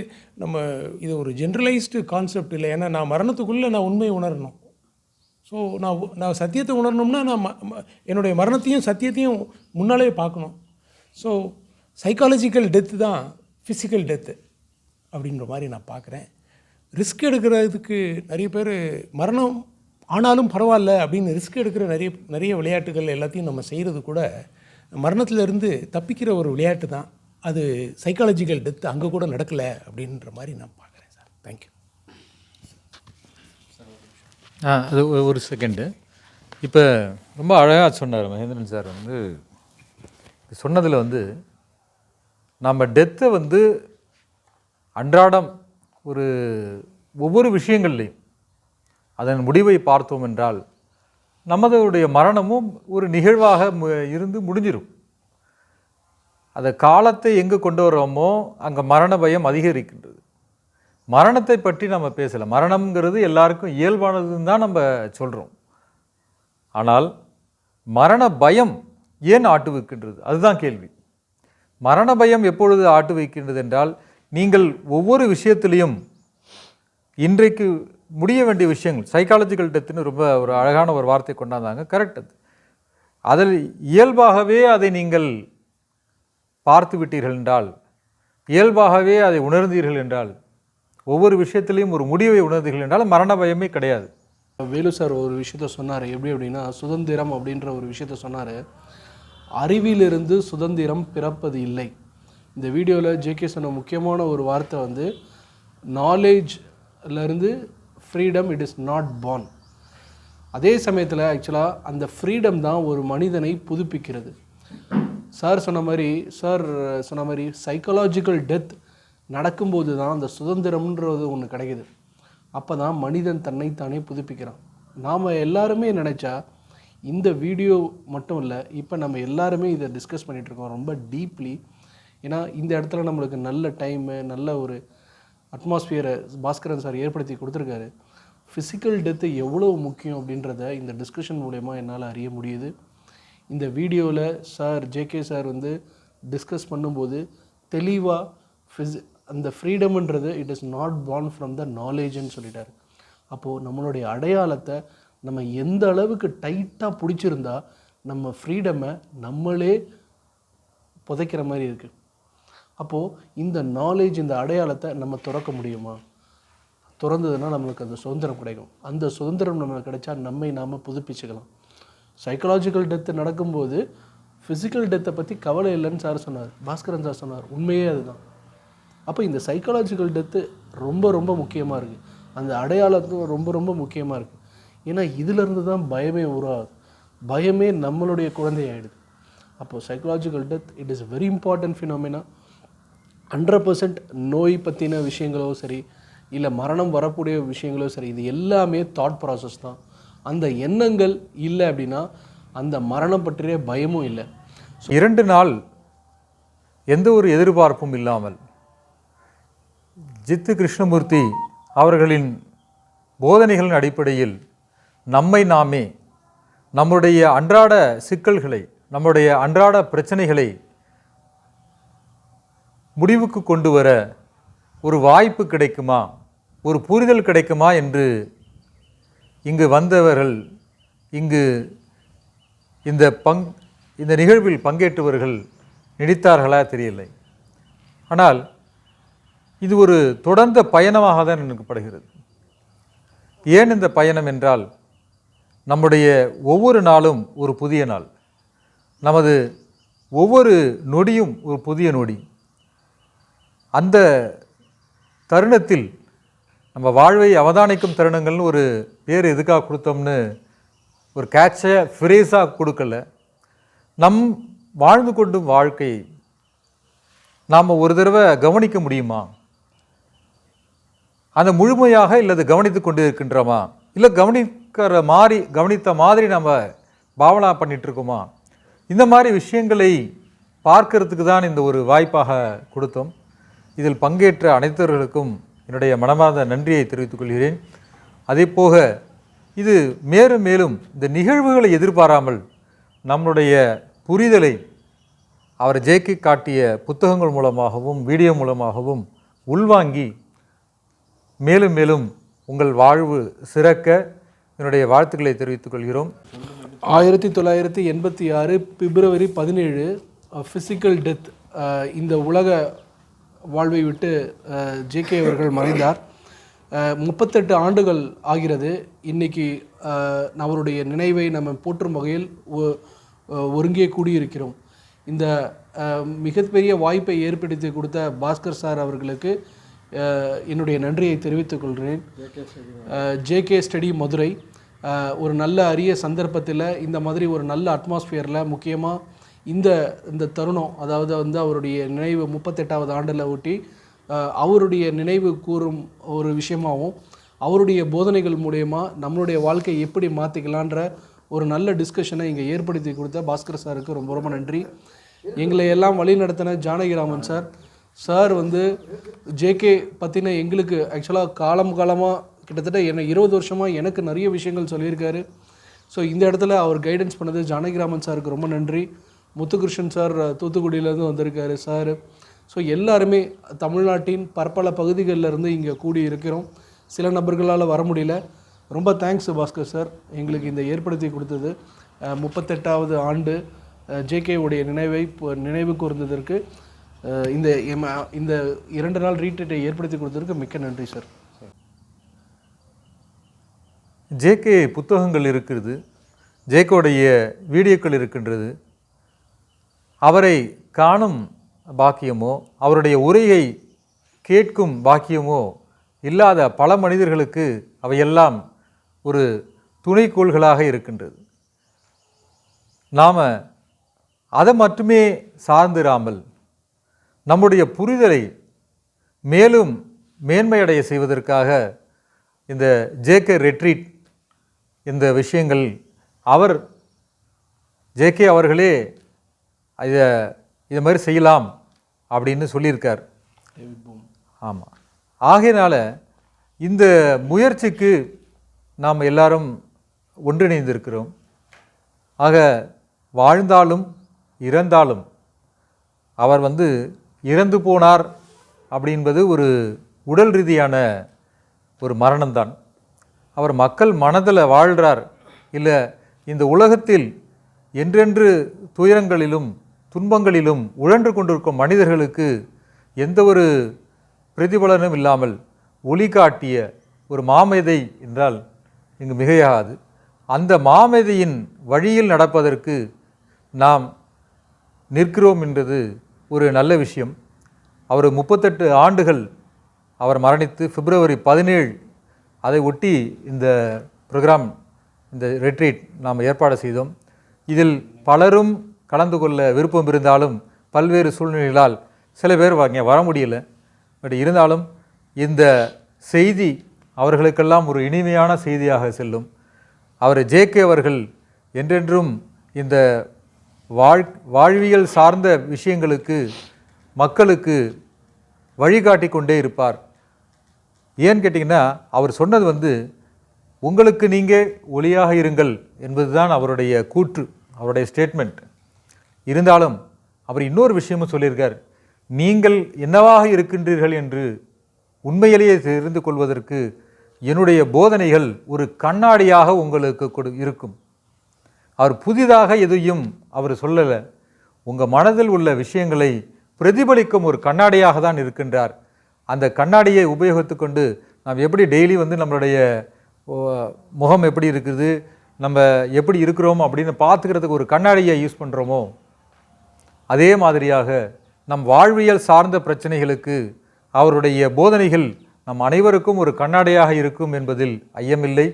நம்ம இது ஒரு ஜென்ரலைஸ்டு கான்செப்ட் இல்லை. ஏன்னா நான் மரணத்துக்குள்ளே நான் உண்மையை உணரணும். ஸோ நான் சத்தியத்தை உணரணும்னா நான் என்னுடைய மரணத்தையும் சத்தியத்தையும் முன்னாலே பார்க்கணும். ஸோ சைக்காலஜிக்கல் டெத்து தான் ஃபிசிக்கல் டெத்து அப்படின்ற மாதிரி நான் பார்க்குறேன். ரிஸ்க் எடுக்கிறதுக்கு நிறைய பேர் மரணம் ஆனாலும் பரவாயில்ல அப்படின்னு ரிஸ்க் எடுக்கிற நிறைய விளையாட்டுகள் எல்லாத்தையும் நம்ம செய்கிறது கூட மரணத்திலேருந்து தப்பிக்கிற ஒரு விளையாட்டு தான். அது சைக்காலஜிக்கல் டெத்து அங்கே கூட நடக்கலை அப்படின்ற மாதிரி நான் பார்க்குறேன் சார். தேங்க்யூ. அது ஒரு செகண்டு. இப்போ ரொம்ப அழகாக சொன்னார் மகேந்திரன் சார். வந்து சொன்னதில் வந்து நம்ம டெத்தை வந்து அன்றாடம் ஒவ்வொரு விஷயங்கள்லையும் அதன் முடிவை பார்த்தோம் என்றால் நமதுடைய மரணமும் ஒரு நிகழ்வாக இருந்து முடிஞ்சிடும். அதை காலத்தை எங்கே கொண்டு வர்றோமோ அங்கே மரண பயம் அதிகரிக்கின்றது. மரணத்தை பற்றி நம்ம பேசலை. மரணம்ங்கிறது எல்லாருக்கும் இயல்பானதுன்னு தான் நம்ம சொல்கிறோம். ஆனால் மரண பயம் ஏன் ஆட்டு வைக்கின்றது, அதுதான் கேள்வி. மரண பயம் எப்பொழுது ஆட்டு வைக்கின்றது என்றால், நீங்கள் ஒவ்வொரு விஷயத்திலையும் இன்றைக்கு முடிய வேண்டிய விஷயங்கள், சைக்காலஜிக்கல் டெத்துன்னு ரொம்ப ஒரு அழகான ஒரு வார்த்தை கொண்டாந்தாங்க. கரெக்ட். அதில் இயல்பாகவே அதை நீங்கள் பார்த்து விட்டீர்கள் என்றால், இயல்பாகவே அதை உணர்ந்தீர்கள் என்றால், ஒவ்வொரு விஷயத்திலையும் ஒரு முடிவை உணர்ந்தீர்கள் என்றால் மரண பயமே கிடையாது. வேலு சார் ஒரு விஷயத்த சொன்னார். எப்படி அப்படின்னா, சுதந்திரம் அப்படின்ற ஒரு விஷயத்த சொன்னார். அறிவிலிருந்து சுதந்திரம் பிறப்பது இல்லை. இந்த வீடியோவில் ஜேகே சொன்ன முக்கியமான ஒரு வார்த்தை வந்து நாலேஜ்லேருந்து freedom, it is not born. அதே சமயத்தில் ஆக்சுவலாக அந்த ஃப்ரீடம் தான் ஒரு மனிதனை புதுப்பிக்கிறது. சார் சொன்ன மாதிரி சைக்காலஜிக்கல் டெத் நடக்கும்போது தான் அந்த சுதந்திரம்ன்றது ஒன்று கிடைக்குது. அப்போ தான் மனிதன் தன்னைத்தானே புதுப்பிக்கிறான். நாம் எல்லாருமே நினச்சா இந்த வீடியோ மட்டும் இல்லை, இப்போ நம்ம எல்லாருமே இதை டிஸ்கஸ் பண்ணிகிட்ருக்கோம் ரொம்ப டீப்லி. ஏன்னா இந்த இடத்துல நம்மளுக்கு நல்ல டைமு, நல்ல ஒரு அட்மாஸ்பியரை பாஸ்கரன் சார் ஏற்படுத்தி கொடுத்துருக்காரு. ஃபிசிக்கல் டெத்து எவ்வளோ முக்கியம் அப்படின்றத இந்த டிஸ்கஷன் மூலமா என்னால் அறிய முடியுது. இந்த வீடியோவில் ஜேகே சார் வந்து டிஸ்கஸ் பண்ணும்போது தெளிவாக அந்த ஃப்ரீடம்ன்றது it is not born from the நாலேஜ்னு சொல்லிட்டாரு. அப்போது நம்மளுடைய அடையாளத்தை நம்ம எந்த அளவுக்கு டைட்டாக பிடிச்சிருந்தா நம்ம ஃப்ரீடமை நம்மளே புதைக்கிற மாதிரி இருக்குது. அப்போது இந்த நாலேஜ், இந்த அடையாளத்தை நம்ம துறக்க முடியுமா? திறந்ததுன்னா நம்மளுக்கு அந்த சுதந்திரம் கிடைக்கும். அந்த சுதந்திரம் நம்மளுக்கு கிடைச்சா நம்மை நாம் புதுப்பிச்சுக்கலாம். சைக்கலாஜிக்கல் டெத்து நடக்கும்போது ஃபிசிக்கல் டெத்தை பற்றி கவலை இல்லைன்னு சார் சொன்னார், பாஸ்கரன் சார் சொன்னார். உண்மையே அதுதான். அப்போ இந்த சைக்கலாஜிக்கல் டெத்து ரொம்ப ரொம்ப முக்கியமாக இருக்குது. அந்த அடையாளத்தும் ரொம்ப ரொம்ப முக்கியமாக இருக்குது. ஏன்னா இதிலிருந்து தான் பயமே உருவாகுது. பயமே நம்மளுடைய குழந்தையாயிடுது. அப்போது psychological death it is very important phenomena. 100% நோய் பற்றின விஷயங்களோ சரி, இல்லை மரணம் வரக்கூடிய விஷயங்களோ சரி, இது எல்லாமே தாட் ப்ராசஸ் தான். அந்த எண்ணங்கள் இல்லை அப்படின்னா அந்த மரணம் பற்றிய பயமும் இல்லை. 2 நாள் எந்த ஒரு எதிர்பார்ப்பும் இல்லாமல் ஜித்து கிருஷ்ணமூர்த்தி அவர்களின் போதனைகளின் அடிப்படையில் நம்மை நாமே நம்முடைய அன்றாட சிக்கல்களை, நம்முடைய அன்றாட பிரச்சனைகளை முடிவுக்கு கொண்டு வர ஒரு வாய்ப்பு கிடைக்குமா, ஒரு புரிதல் கிடைக்குமா என்று இங்கு வந்தவர்கள், இங்கு இந்த நிகழ்வில் பங்கேற்றவர்கள் நினைத்தார்களா தெரியலை. ஆனால் இது ஒரு தொடர்ந்த பயணமாக தான் நினைக்கப்படுகிறது. ஏன் இந்த பயணம் என்றால், நம்முடைய ஒவ்வொரு நாளும் ஒரு புதிய நாள், நமது ஒவ்வொரு நொடியும் ஒரு புதிய நொடி. அந்த தருணத்தில் நம்ம வாழ்வை அவதானிக்கும் தருணங்கள்னு ஒரு பேர் எதுக்காக கொடுத்தோம்னு ஒரு கேட்சை ஃப்ரேஸாக கொடுக்கல. நம் வாழ்ந்து கொண்டும் வாழ்க்கையை நாம் ஒரு தடவை கவனிக்க முடியுமா? அந்த முழுமையாக இல்லது கவனித்து கொண்டு இருக்கின்றோமா, இல்லை கவனித்த மாதிரி நம்ம பாவனா பண்ணிகிட்ருக்கோமா? இந்த மாதிரி விஷயங்களை பார்க்கறதுக்கு தான் இந்த ஒரு வாய்ப்பாக கொடுத்தோம். இதில் பங்கேற்ற அனைத்தவர்களுக்கும் என்னுடைய மனமார்ந்த நன்றியை தெரிவித்துக் கொள்கிறேன். அதே போக இது மேலும் மேலும் இந்த நிகழ்வுகளை எதிர்பாராமல் நம்முடைய புரிதலை அவர் ஜேகே காட்டிய புத்தகங்கள் மூலமாகவும் வீடியோ மூலமாகவும் உள்வாங்கி மேலும் மேலும் உங்கள் வாழ்வு சிறக்க என்னுடைய வாழ்த்துக்களை தெரிவித்துக் கொள்கிறோம். 1986 பிப்ரவரி 17 ஃபிசிக்கல் டெத், இந்த உலக வாழ்வை விட்டு ஜேகே அவர்கள் மறைந்தார். 38 ஆண்டுகள் ஆகிறது. இன்றைக்கி அவருடைய நினைவை நம்ம போற்றும் வகையில் ஒருங்கே கூடியிருக்கிறோம். இந்த மிகப்பெரிய வாய்ப்பை ஏற்படுத்தி கொடுத்த பாஸ்கர் சார் அவர்களுக்கு என்னுடைய நன்றியை தெரிவித்துக் கொள்கிறேன். ஜேகே ஸ்டடி மதுரை ஒரு நல்ல அரிய சந்தர்ப்பத்தில், இந்த மாதிரி ஒரு நல்ல அட்மாஸ்பியரில், முக்கியமாக இந்த தருணம், அதாவது அவருடைய நினைவு 38வது ஆண்டில் ஒட்டி அவருடைய நினைவு கூறும் ஒரு விஷயமாகவும், அவருடைய போதனைகள் மூலயமா நம்மளுடைய வாழ்க்கையை எப்படி மாற்றிக்கலான்ற ஒரு நல்ல டிஸ்கஷனை இங்கே ஏற்படுத்தி கொடுத்த பாஸ்கர் சாருக்கு ரொம்ப ரொம்ப நன்றி. எங்களை எல்லாம் வழி நடத்தின ஜானகிராமன் சார் ஜேகே பற்றின எங்களுக்கு ஆக்சுவலாக காலமாக கிட்டத்தட்ட 20 வருஷமாக எனக்கு நிறைய விஷயங்கள் சொல்லியிருக்காரு. ஸோ இந்த இடத்துல அவர் கைடன்ஸ் பண்ணது ஜானகிராமன் சாருக்கு ரொம்ப நன்றி. முத்துகிருஷ்ணன் சார் தூத்துக்குடியிலேருந்து வந்திருக்காரு சார். ஸோ எல்லாருமே தமிழ்நாட்டின் பற்பல பகுதிகளிலிருந்து இங்கே கூடி இருக்கிறோம். சில நபர்களால் வர முடியல. ரொம்ப தேங்க்ஸ் பாஸ்கர் சார், எங்களுக்கு இந்த ஏற்படுத்தி கொடுத்தது. 38வது ஆண்டு ஜேகேவுடைய நினைவு கூர்ந்ததற்கு இந்த 2 நாள் ரீட்ரீட்டை ஏற்படுத்தி கொடுத்ததற்கு மிக்க நன்றி சார். ஜேகே புத்தகங்கள் இருக்கிறது, ஜேகேவுடைய வீடியோக்கள் இருக்கின்றது. அவரை காணும் பாக்கியமோ அவருடைய உரையை கேட்கும் பாக்கியமோ இல்லாத பல மனிதர்களுக்கு அவையெல்லாம் ஒரு துணைக்கோள்களாக இருக்கின்றது. நாம் அதை மட்டுமே சார்ந்திராமல் நம்முடைய புரிதலை மேலும் மேன்மையடைய செய்வதற்காக இந்த ஜேகே ரெட்ரீட், இந்த விஷயங்கள் ஜேகே அவர்களே இதை மாதிரி செய்யலாம் அப்படின்னு சொல்லியிருக்கார். ஆமாம், ஆகையினால இந்த முயற்சிக்கு நாம் எல்லாரும் ஒன்றிணைந்திருக்கிறோம். ஆக வாழ்ந்தாலும் இறந்தாலும் அவர் இறந்து போனார் அப்படின்பது ஒரு உடல் ரீதியான ஒரு மரணம்தான். அவர் மக்கள் மனதில் வாழ்கிறார், இல்லை இந்த உலகத்தில் என்றென்று துயரங்களிலும் துன்பங்களிலும் உழன்று கொண்டிருக்கும் மனிதர்களுக்கு எந்த ஒரு பிரதிபலனும் இல்லாமல் ஒளி காட்டிய ஒரு மாமேதை என்றால் இங்கு மிகையாகாது. அந்த மாமேதையின் வழியில் நடப்பதற்கு நாம் நிற்கிறோம் என்றது ஒரு நல்ல விஷயம். அவர் 38 ஆண்டுகள் அவர் மரணித்து பிப்ரவரி 17 அதை ஒட்டி இந்த ப்ரோக்ராம், இந்த ரெட்ரீட் நாம் ஏற்பாடு செய்தோம். இதில் பலரும் கலந்து கொள்ள விருப்பம் இருந்தாலும் பல்வேறு சூழ்நிலைகளால் சில பேர் அங்கே வர முடியல. பட் இருந்தாலும் இந்த செய்தி அவர்களுக்கெல்லாம் ஒரு இனிமையான செய்தியாக செல்லும். அவர் ஜேகே அவர்கள் என்றென்றும் இந்த வாழ்வியல் சார்ந்த விஷயங்களுக்கு மக்களுக்கு வழிகாட்டி கொண்டே இருப்பார். ஏன்னு கேட்டிங்கன்னா, அவர் சொன்னது உங்களுக்கு நீங்கள் ஒளியாக இருங்கள் என்பது தான் அவருடைய கூற்று, அவருடைய ஸ்டேட்மெண்ட். இருந்தாலும் அவர் இன்னொரு விஷயமும் சொல்லியிருக்கார். நீங்கள் என்னவாக இருக்கின்றீர்கள் என்று உண்மையிலேயே தெரிந்து கொள்வதற்கு என்னுடைய போதனைகள் ஒரு கண்ணாடியாக உங்களுக்கு இருக்கும். அவர் புதிதாக எதையும் அவர் சொல்லலை, உங்கள் மனதில் உள்ள விஷயங்களை பிரதிபலிக்கும் ஒரு கண்ணாடியாக தான் இருக்கின்றார். அந்த கண்ணாடியை உபயோகித்து கொண்டு நாம் எப்படி டெய்லி நம்மளுடைய முகம் எப்படி இருக்குது, நம்ம எப்படி இருக்கிறோமோ அப்படின்னு பார்த்துக்கிறதுக்கு ஒரு கண்ணாடியை யூஸ் பண்ணுறோமோ, அதே மாதிரியாக நம் வாழ்வியல் சார்ந்த பிரச்சனைகளுக்கு அவருடைய போதனைகள் நம் அனைவருக்கும் ஒரு கண்ணாடியாக இருக்கும் என்பதில் ஐயமில்லை.